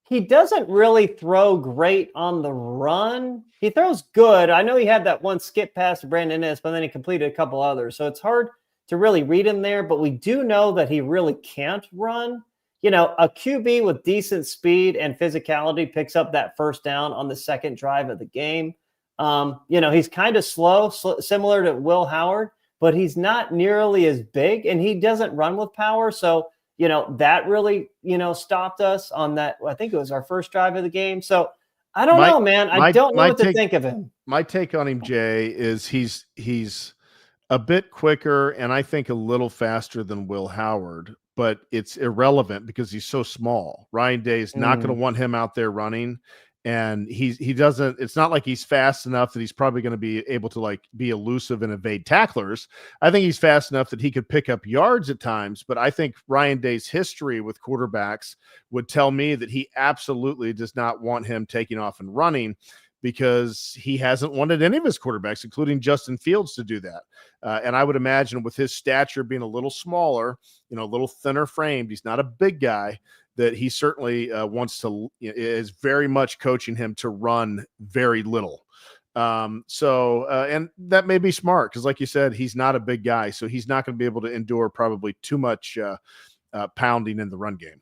he doesn't really throw great on the run. He throws good. I know he had that one skip pass to Brandon Inniss, but then he completed a couple others. So it's hard to really read him there, but we do know that he really can't run. A QB with decent speed and physicality picks up that first down on the second drive of the game. He's kind of slow, similar to Will Howard, but he's not nearly as big, and he doesn't run with power. So, that really, stopped us on that. I think it was our first drive of the game. So I don't know, man. I don't know what to think of him. My take on him, Jay, is he's a bit quicker and I think a little faster than Will Howard, but it's irrelevant because he's so small. Ryan Day is not going to want him out there running. And he doesn't, it's not like he's fast enough that he's probably going to be able to like be elusive and evade tacklers. I think he's fast enough that he could pick up yards at times, but I think Ryan Day's history with quarterbacks would tell me that he absolutely does not want him taking off and running, because he hasn't wanted any of his quarterbacks, including Justin Fields, to do that. And I would imagine with his stature being a little smaller, a little thinner framed, he's not a big guy, that he certainly is very much coaching him to run very little. And that may be smart because, like you said, he's not a big guy, so he's not going to be able to endure probably too much pounding in the run game.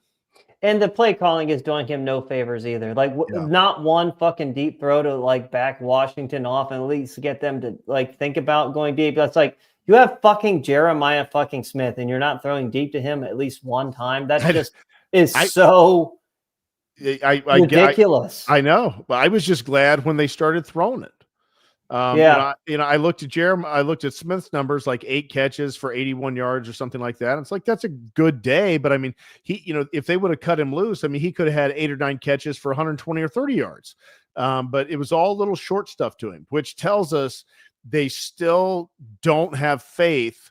And the play calling is doing him no favors either. Like not one fucking deep throw to like back Washington off and at least get them to like think about going deep. That's like, you have fucking Jeremiah fucking Smith and you're not throwing deep to him at least one time. That's just so ridiculous. I know, but I was just glad when they started throwing it. I looked at Smith's numbers, like 8 catches for 81 yards or something like that. And it's like, that's a good day. But I mean, if they would have cut him loose, I mean, he could have had 8 or 9 catches for 120 or 30 yards. But it was all little short stuff to him, which tells us they still don't have faith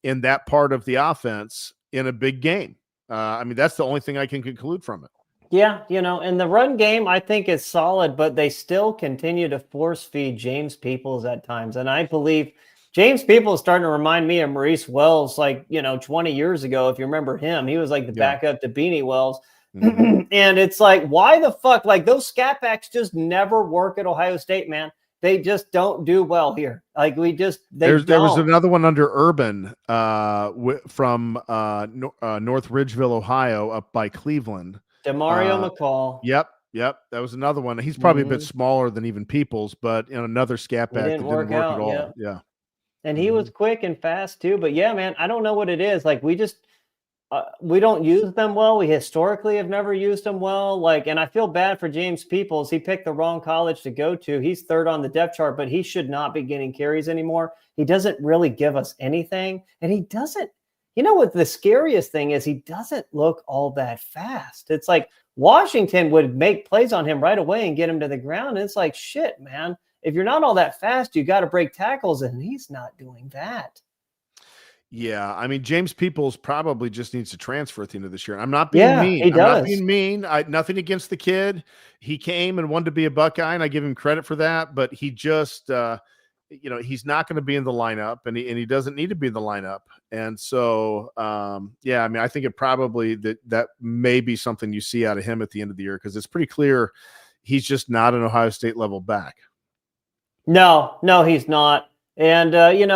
in that part of the offense in a big game. I mean, that's the only thing I can conclude from it. Yeah, and the run game, I think, is solid, but they still continue to force feed James Peoples at times. And I believe James Peoples is starting to remind me of Maurice Wells, 20 years ago. If you remember him, he was like the backup to Beanie Wells. Mm-hmm. And it's like, why the fuck? Like, those scat backs just never work at Ohio State, man. They just don't do well here. Like, there was another one under Urban from North Ridgeville, Ohio, up by Cleveland. Demario McCall. Yep. That was another one. He's probably a bit smaller than even Peoples, but another scat back that didn't work out at all. Yeah. And he was quick and fast too. But yeah, man, I don't know what it is. Like, we don't use them well. We historically have never used them well. And I feel bad for James Peoples. He picked the wrong college to go to. He's third on the depth chart, but he should not be getting carries anymore. He doesn't really give us anything, and he you know what the scariest thing is? He doesn't look all that fast. It's like Washington would make plays on him right away and get him to the ground. And it's like, shit, man. If you're not all that fast, you got to break tackles, and he's not doing that. Yeah, I mean, James Peoples probably just needs to transfer at the end of this year. I'm not being Yeah, mean. he I'm not does. being mean. Nothing against the kid. He came and wanted to be a Buckeye, and I give him credit for that. But he just, he's not going to be in the lineup, and he doesn't need to be in the lineup. And so, yeah, I mean, I think it probably that may be something you see out of him at the end of the year, because it's pretty clear he's just not an Ohio State level back. No, he's not. And,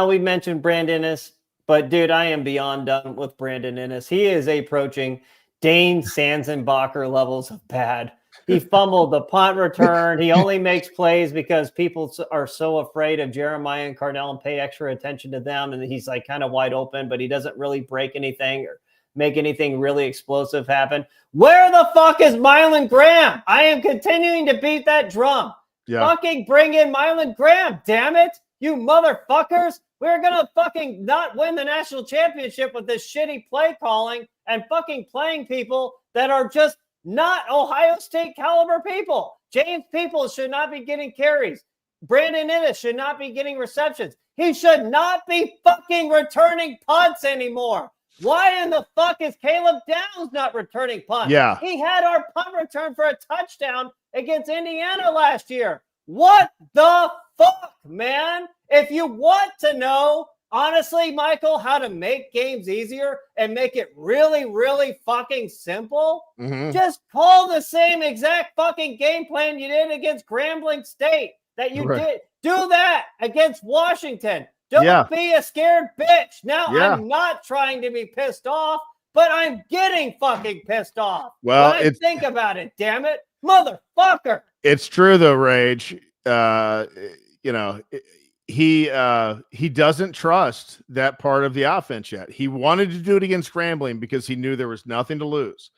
we mentioned Brandon Inniss, but dude, I am beyond done with Brandon Inniss. He is approaching Dane Sanzenbacher levels of bad. He fumbled the punt return. He only makes plays because people are so afraid of Jeremiah and Cardell and pay extra attention to them. And he's like kind of wide open, but he doesn't really break anything or make anything really explosive happen. Where the fuck is Mylan Graham? I am continuing to beat that drum. Yeah. Fucking bring in Mylan Graham, damn it. You motherfuckers. We're going to fucking not win the national championship with this shitty play calling and fucking playing people that are just not Ohio State caliber people. James Peoples should not be getting carries. Brandon Inniss should not be getting receptions. He should not be fucking returning punts anymore. Why in the fuck is Caleb Downs not returning punts? Yeah. He had our punt return for a touchdown against Indiana last year. What the fuck, man? If you want to know, honestly, Michael, how to make games easier and make it really, really fucking simple, just call the same exact fucking game plan you did against Grambling State that you did. Do that against Washington. Don't be a scared bitch. Now, I'm not trying to be pissed off, but I'm getting fucking pissed off. Well, think about it, damn it. Motherfucker. It's true, though, Rage. He doesn't trust that part of the offense yet. He wanted to do it against Grambling because he knew there was nothing to lose.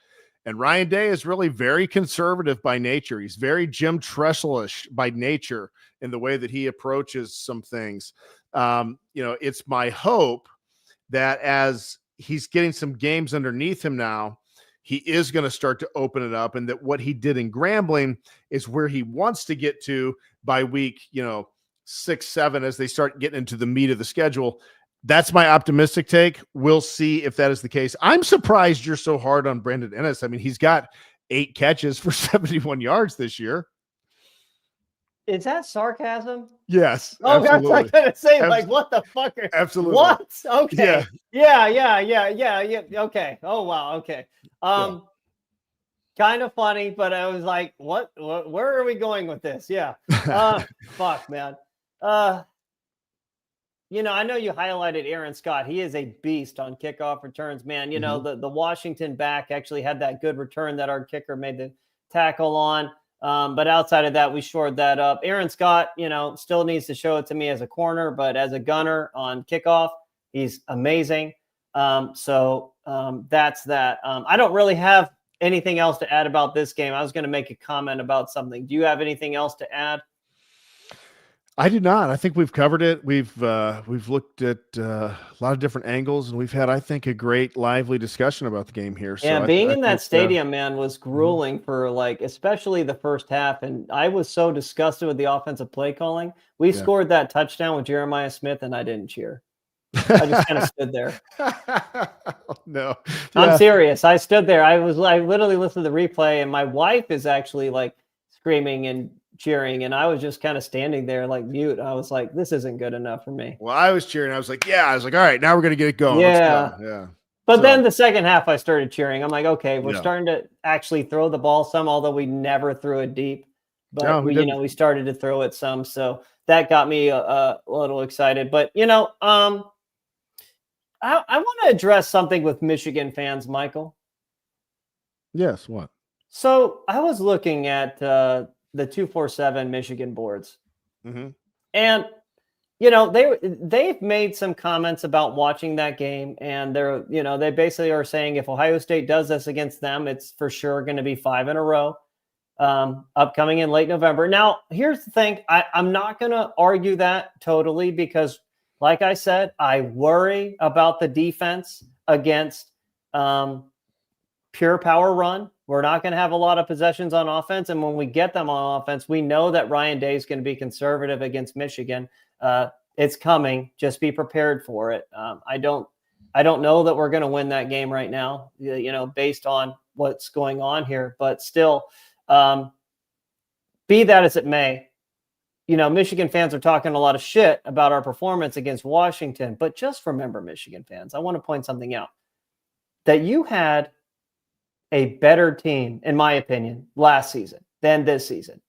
And Ryan Day is really very conservative by nature. He's very Jim Tressel-ish by nature in the way that he approaches some things. It's my hope that as he's getting some games underneath him now, he is going to start to open it up, and that what he did in Grambling is where he wants to get to by week, 6, 7, as they start getting into the meat of the schedule. That's my optimistic take. We'll see if that is the case. I'm surprised you're so hard on Brandon Inniss. I mean, he's got 8 catches for 71 yards this year. Is that sarcasm? Yes. Oh, absolutely. That's what I was going to say. Like, what the fuck? Absolutely. What? Okay. Yeah. Okay. Oh, wow. Okay. Kind of funny, but I was like, what? Where are we going with this? Yeah. Fuck, man. I know you highlighted Aaron Scott. He is a beast on kickoff returns, man. The Washington back actually had that good return that our kicker made the tackle on. But outside of that, we shored that up. Aaron Scott, still needs to show it to me as a corner, but as a gunner on kickoff, he's amazing. So that's that. I don't really have anything else to add about this game. I was going to make a comment about something. Do you have anything else to add? I do not. I think we've covered it. We've looked at a lot of different angles, and we've had, I think, a great lively discussion about the game here. Yeah, so being in that stadium, man, was grueling for especially the first half. And I was so disgusted with the offensive play calling. We scored that touchdown with Jeremiah Smith, and I didn't cheer. I just kind of stood there. No, I'm serious. I stood there. I literally listened to the replay, and my wife is actually screaming and cheering, and I was just kind of standing there mute. I was like, this isn't good enough for me. Well, I was cheering. I was like, all right, now we're going to get it going. Yeah. Let's go. Yeah. But then the second half, I started cheering. I'm like, okay, we're starting to actually throw the ball some, although we never threw it deep. But we started to throw it some. So that got me a little excited. But, I want to address something with Michigan fans, Michael. Yes, what? So I was looking at the 247 Michigan boards. Mm-hmm. And, they've made some comments about watching that game. And they basically are saying if Ohio State does this against them, it's for sure going to be 5 in a row upcoming in late November. Now, here's the thing. I'm not going to argue that totally because, like I said, I worry about the defense against pure power run. We're not going to have a lot of possessions on offense. And when we get them on offense, we know that Ryan Day is going to be conservative against Michigan. It's coming. Just be prepared for it. I don't know that we're going to win that game right now, based on what's going on here, but still, be that as it may, Michigan fans are talking a lot of shit about our performance against Washington, but just remember, Michigan fans, I want to point something out, that you had a better team, in my opinion, last season than this season.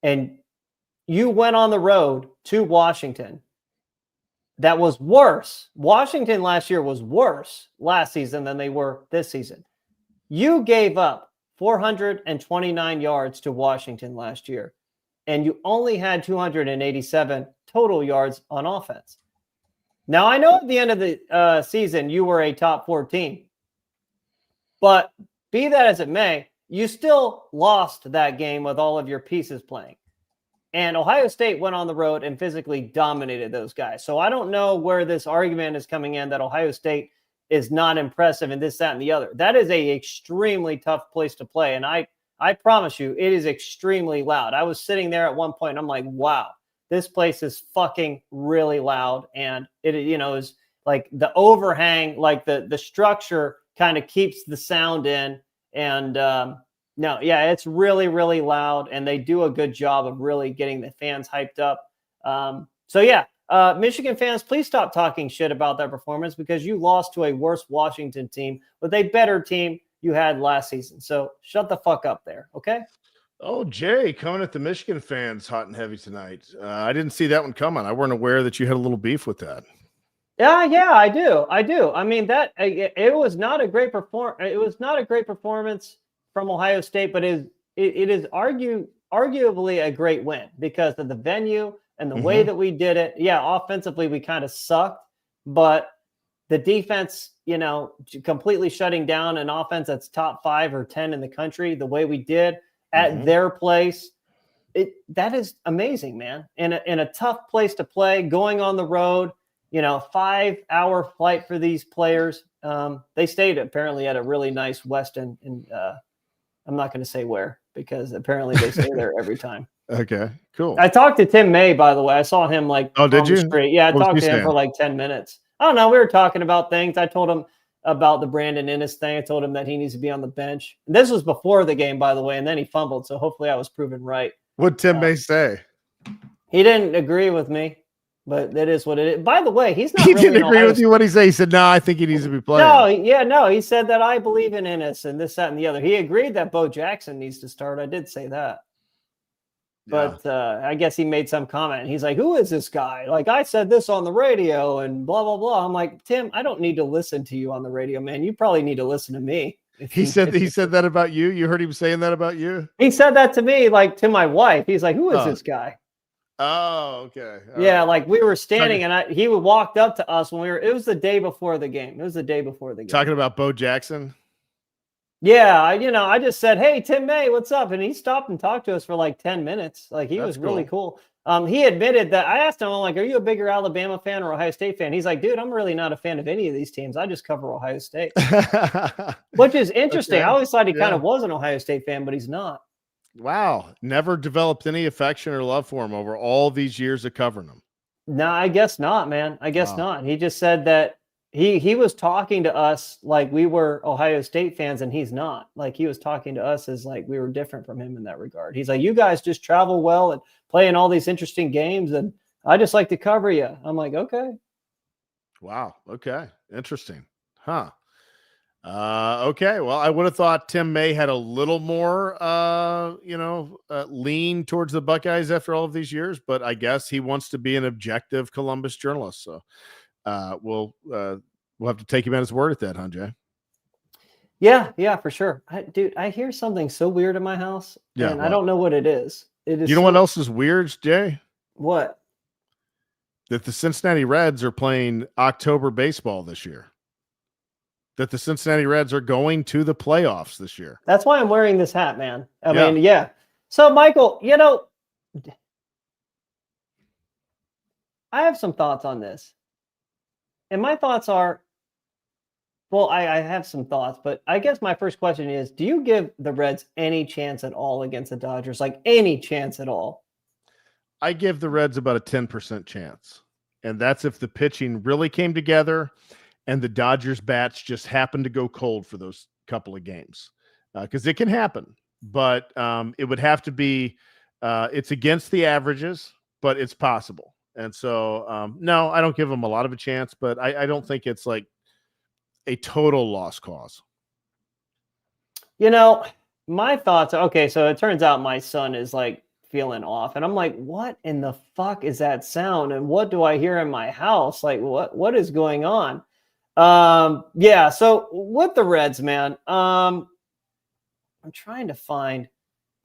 And you went on the road to Washington that was worse. Washington last year was worse last season than they were this season. You gave up 429 yards to Washington last year, and you only had 287 total yards on offense. Now, I know at the end of the season, you were a top 4 team, but be that as it may, you still lost that game with all of your pieces playing. And Ohio State went on the road and physically dominated those guys. So I don't know where this argument is coming in that Ohio State is not impressive and this, that, and the other. That is a extremely tough place to play. And I promise you, it is extremely loud. I was sitting there at one point and I'm like, wow, this place is fucking really loud. And it, is like the overhang, like the structure kind of keeps the sound in. And it's really, really loud, and they do a good job of really getting the fans hyped up. Michigan fans, please stop talking shit about their performance, because you lost to a worse Washington team with a better team you had last season. So shut the fuck up there, okay? Oh, Jay, coming at the Michigan fans hot and heavy tonight. I didn't see that one coming. I weren't aware that you had a little beef with that. Yeah, I do. I mean, that it was not a great performance from Ohio State, but it is arguably a great win because of the venue and the way that we did it. Yeah, offensively we kind of sucked, but the defense, completely shutting down an offense that's top 5 or 10 in the country, the way we did at their place, that is amazing, man. In a tough place to play, going on the road. 5-hour flight for these players. They stayed apparently at a really nice Westin in I'm not going to say where, because apparently they stay there every time. Okay, cool. I talked to Tim May, by the way. I saw him on the street. Yeah, I talked to him for like 10 minutes. I don't know. We were talking about things. I told him about the Brandon Inniss thing. I told him that he needs to be on the bench. And this was before the game, by the way, and then he fumbled. So hopefully I was proven right. What'd Tim May say? He didn't agree with me. But that is what it is. By the way, he's not. He didn't agree with you. What he say? He said, "No, I think he needs to be playing." No. He said that I believe in Inniss and this, that, and the other. He agreed that Bo Jackson needs to start. I did say that, but I guess he made some comment. And he's like, "Who is this guy? Like, I said this on the radio and blah blah blah." I'm like, Tim, I don't need to listen to you on the radio, man. You probably need to listen to me. He said that about you. You heard him saying that about you. He said that to me, like to my wife. He's like, "Who is this guy?" Oh, okay. All right. Like we were standing and he walked up to us when it was the day before the game. Talking about Bo Jackson. Yeah. I just said, "Hey, Tim May, what's up?" And he stopped and talked to us for like 10 minutes. Like he was really cool. He admitted that I asked him, I'm like, "Are you a bigger Alabama fan or Ohio State fan?" He's like, "Dude, I'm really not a fan of any of these teams. I just cover Ohio State," which is interesting. Okay. I always thought he kind of was an Ohio State fan, but he's not. Wow. Never developed any affection or love for him over all these years of covering him. No, I guess not, man. I guess not. He just said that he was talking to us like we were Ohio State fans, and he's not. Like he was talking to us as like we were different from him in that regard. He's like, "You guys just travel well and play in all these interesting games, and I just like to cover you." I'm like, okay. Wow. Okay. Interesting. Huh. Okay. Well, I would have thought Tim May had a little more, lean towards the Buckeyes after all of these years, but I guess he wants to be an objective Columbus journalist. So we'll have to take him at his word at that, huh, Jay? Yeah, for sure. Dude, I hear something so weird in my house, and I don't know what it is. You know what else is weird, Jay? What? That the Cincinnati Reds are playing October baseball this year. That the Cincinnati Reds are going to the playoffs this year. That's why I'm wearing this hat, man. I mean, yeah. So, Michael, I have some thoughts on this. And my thoughts are, Well, I have some thoughts, but I guess my first question is, do you give the Reds any chance at all against the Dodgers? Like any chance at all? I give the Reds about a 10% chance. And that's if the pitching really came together and the Dodgers bats just happened to go cold for those couple of games. Because it can happen. But it would have to be it's against the averages, but it's possible. And so, no, I don't give them a lot of a chance, but I don't think it's like a total lost cause. You know, my thoughts are okay. So it turns out my son is like feeling off, and I'm like, what in the fuck is that sound? And what do I hear in my house? Like, what is going on? Yeah. So with the Reds, man, I'm trying to find.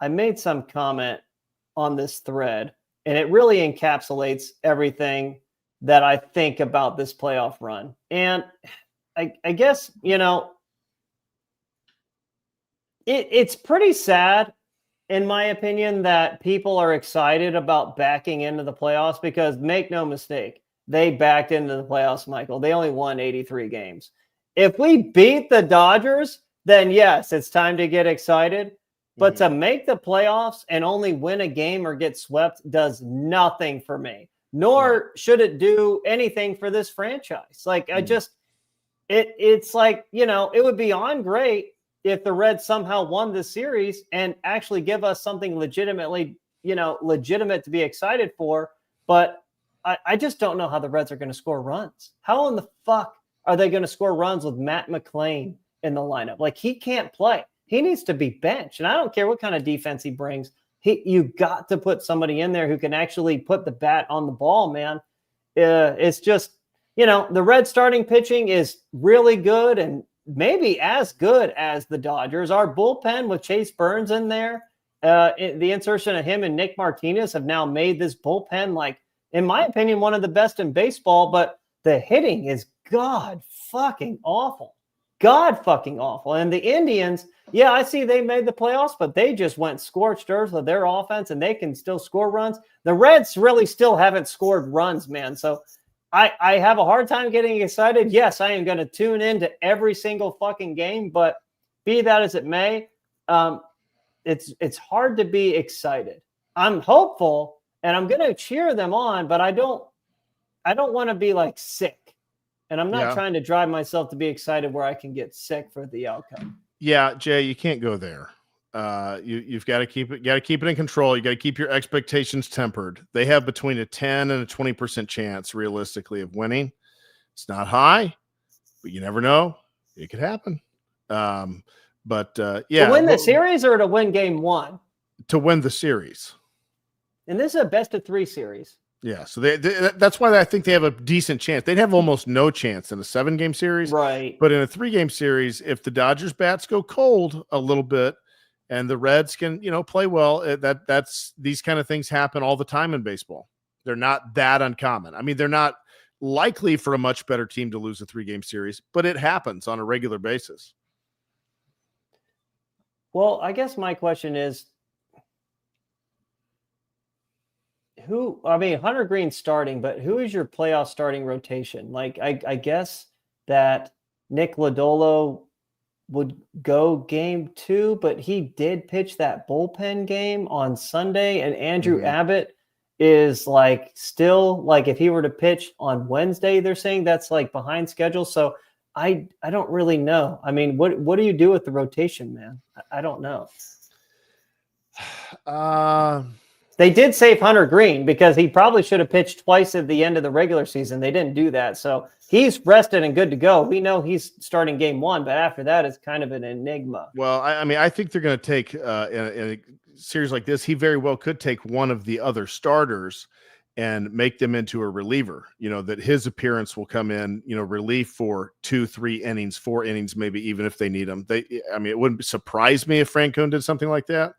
I made some comment on this thread, and it really encapsulates everything that I think about this playoff run. And I guess, it's pretty sad, in my opinion, that people are excited about backing into the playoffs because make no mistake, they backed into the playoffs, Michael. They only won 83 games. If we beat the Dodgers, then yes, it's time to get excited. But to make the playoffs and only win a game or get swept does nothing for me, nor should it do anything for this franchise. Like, it's like, it would be on great if the Reds somehow won the series and actually give us something legitimate to be excited for. But I just don't know how the Reds are going to score runs. How in the fuck are they going to score runs with Matt McClain in the lineup? Like, he can't play. He needs to be benched. And I don't care what kind of defense he brings. You got to put somebody in there who can actually put the bat on the ball, man. It's just, the Reds starting pitching is really good and maybe as good as the Dodgers. Our bullpen with Chase Burns in there, the insertion of him and Nick Martinez have now made this bullpen, like, in my opinion, one of the best in baseball. But the hitting is god fucking awful. God fucking awful. And the Indians, yeah, I see they made the playoffs, but they just went scorched earth with their offense and they can still score runs. The Reds really still haven't scored runs, man. So I have a hard time getting excited. Yes, I am going to tune into every single fucking game, but be that as it may, it's hard to be excited. I'm hopeful and I'm going to cheer them on, but I don't want to be like sick. And I'm not trying to drive myself to be excited where I can get sick for the outcome. Yeah, Jay, you can't go there. You've got to keep it in control. You got to keep your expectations tempered. They have between a 10 and a 20% chance realistically of winning. It's not high, but you never know. It could happen. Yeah. To win the series or to win game one? To win the series. And this is a best of 3 series. Yeah, so that's why I think they have a decent chance. They'd have almost no chance in a 7-game series. Right. But in a 3-game series, if the Dodgers bats go cold a little bit and the Reds can, play well, that's these kind of things happen all the time in baseball. They're not that uncommon. I mean, they're not likely for a much better team to lose a 3-game series, but it happens on a regular basis. Well, I guess my question is, Hunter Green's starting, but who is your playoff starting rotation? Like, I guess that Nick Lodolo would go game 2, but he did pitch that bullpen game on Sunday, and Andrew Abbott is like still, like, if he were to pitch on Wednesday, they're saying that's like behind schedule. So I don't really know. I mean, what do you do with the rotation, man? I don't know. They did save Hunter Green because he probably should have pitched twice at the end of the regular season. They didn't do that. So he's rested and good to go. We know he's starting game 1, but after that, it's kind of an enigma. Well, I think they're going to take in a series like this, he very well could take one of the other starters and make them into a reliever, that his appearance will come in, relief for 2, 3 innings, 4 innings, maybe even if they need him. It wouldn't surprise me if Francone did something like that.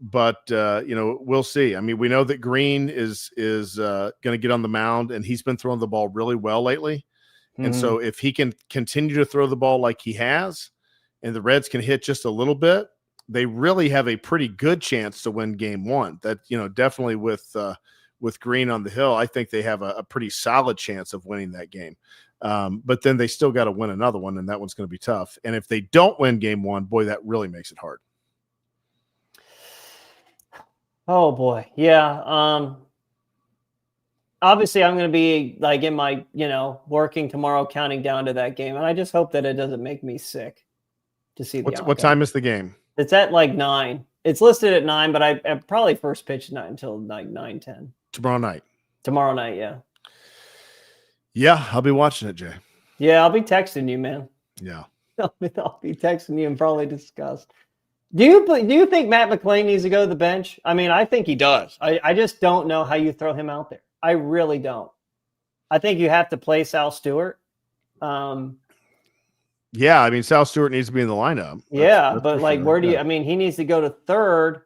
But we'll see. I mean, we know that Green is going to get on the mound, and he's been throwing the ball really well lately. And so if he can continue to throw the ball like he has, and the Reds can hit just a little bit, they really have a pretty good chance to win game 1. That, definitely with Green on the hill, I think they have a pretty solid chance of winning that game. But then they still got to win another one, and that one's going to be tough. And if they don't win game one, boy, that really makes it hard. Oh boy. Yeah. Obviously I'm going to be like in my, working tomorrow, counting down to that game. And I just hope that it doesn't make me sick to see what time is the game? It's at like 9. It's listed at 9, but I probably first pitch not until like 9:10. Tomorrow night. Tomorrow night. Yeah. Yeah. I'll be watching it, Jay. Yeah. I'll be texting you, man. Yeah. I'll be texting you and probably discuss. Do you think Matt McClain needs to go to the bench? I mean, I think he does. I just don't know how you throw him out there. I really don't. I think you have to play Sal Stewart. Yeah, I mean, Sal Stewart needs to be in the lineup. That's but like, sure. Where do you? I mean, he needs to go to third.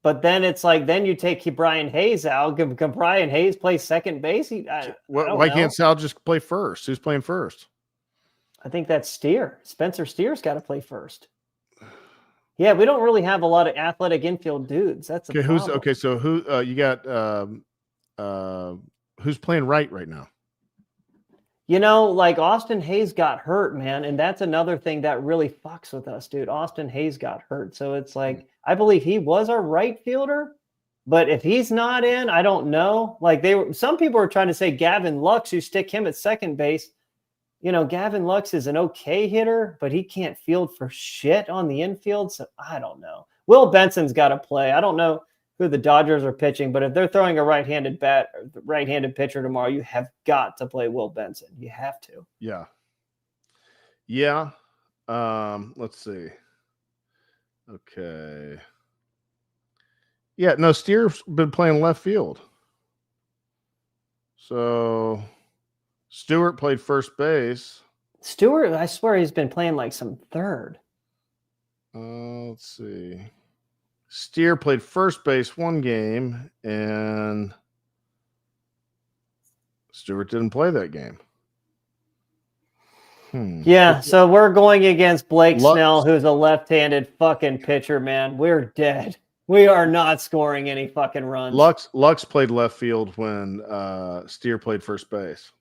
But then it's like, then you take Brian Hayes out. Can Brian Hayes play second base? Why can't Sal just play first? Who's playing first? I think that's Steer. Spencer Steer's got to play first. Yeah, we don't really have a lot of athletic infield dudes. That's okay. So who you got? Who's playing right now? Like Austin Hayes got hurt, man, and that's another thing that really fucks with us, dude. Austin Hayes got hurt, so it's like I believe he was our right fielder, but if he's not in, I don't know. Like some people were trying to say Gavin Lux, you stick him at second base. Gavin Lux is an okay hitter, but he can't field for shit on the infield. So I don't know. Will Benson's got to play. I don't know who the Dodgers are pitching, but if they're throwing a right-handed pitcher tomorrow, you have got to play Will Benson. You have to. Yeah. Yeah. Let's see. Okay. Yeah, no, Steer's been playing left field. So Stewart played first base. Stewart, I swear he's been playing like some third. Let's see. Steer played first base one game, and Stewart didn't play that game. Yeah, so we're going against Blake Snell, who's a left-handed fucking pitcher, man. We're dead. We are not scoring any fucking runs. Lux played left field when Steer played first base.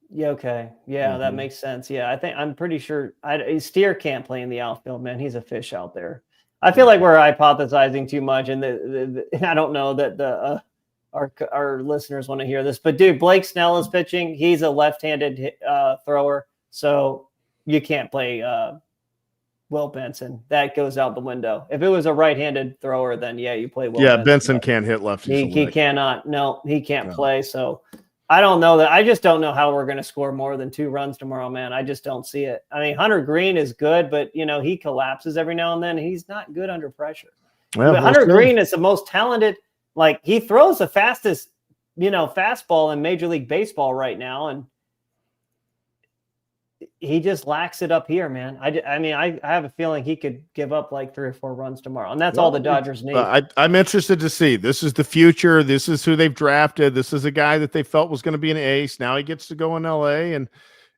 Yeah, okay. Yeah, that makes sense. Yeah, I'm pretty sure Steer can't play in the outfield, man. He's a fish out there. I feel like we're hypothesizing too much, and I don't know that our listeners want to hear this, but dude, Blake Snell is pitching. He's a left-handed thrower, so you can't play Will Benson. That goes out the window. If it was a right-handed thrower, then yeah, you play Will. Yeah, Benson can't hit lefties. He cannot. No, he can't play. So I don't know that. I just don't know how we're going to score more than 2 runs tomorrow, man. I just don't see it. I mean, Hunter Green is good, but he collapses every now and then. He's not good under pressure. Well, but Hunter Green is the most talented. Like, he throws the fastest, fastball in Major League Baseball right now, and he just lacks it up here, man. I have a feeling he could give up like 3 or 4 runs tomorrow, and that's all the Dodgers need. I'm interested to see. This is the future. This is who they've drafted. This is a guy that they felt was going to be an ace. Now he gets to go in LA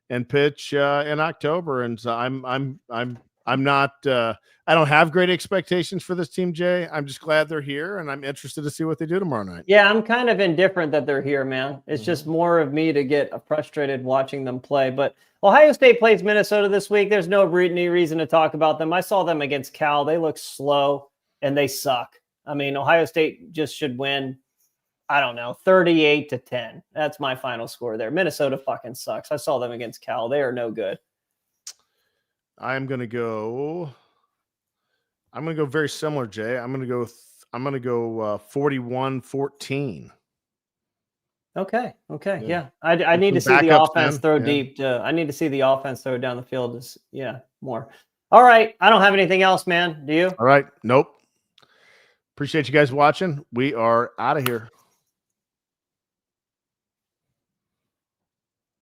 and pitch in October, and so I'm not. I don't have great expectations for this team, Jay. I'm just glad they're here, and I'm interested to see what they do tomorrow night. Yeah, I'm kind of indifferent that they're here, man. It's just more of me to get frustrated watching them play. But Ohio State plays Minnesota this week. There's no any reason to talk about them. I saw them against Cal. They look slow, and they suck. I mean, Ohio State just should win, I don't know, 38-10. That's my final score there. Minnesota fucking sucks. I saw them against Cal. They are no good. I'm going to go very similar, Jay. I'm going to go 41-14. Okay. Yeah. I need to see the offense throw deep. I need to see the offense throw down the field. More. All right. I don't have anything else, man. Do you? All right. Nope. Appreciate you guys watching. We are out of here.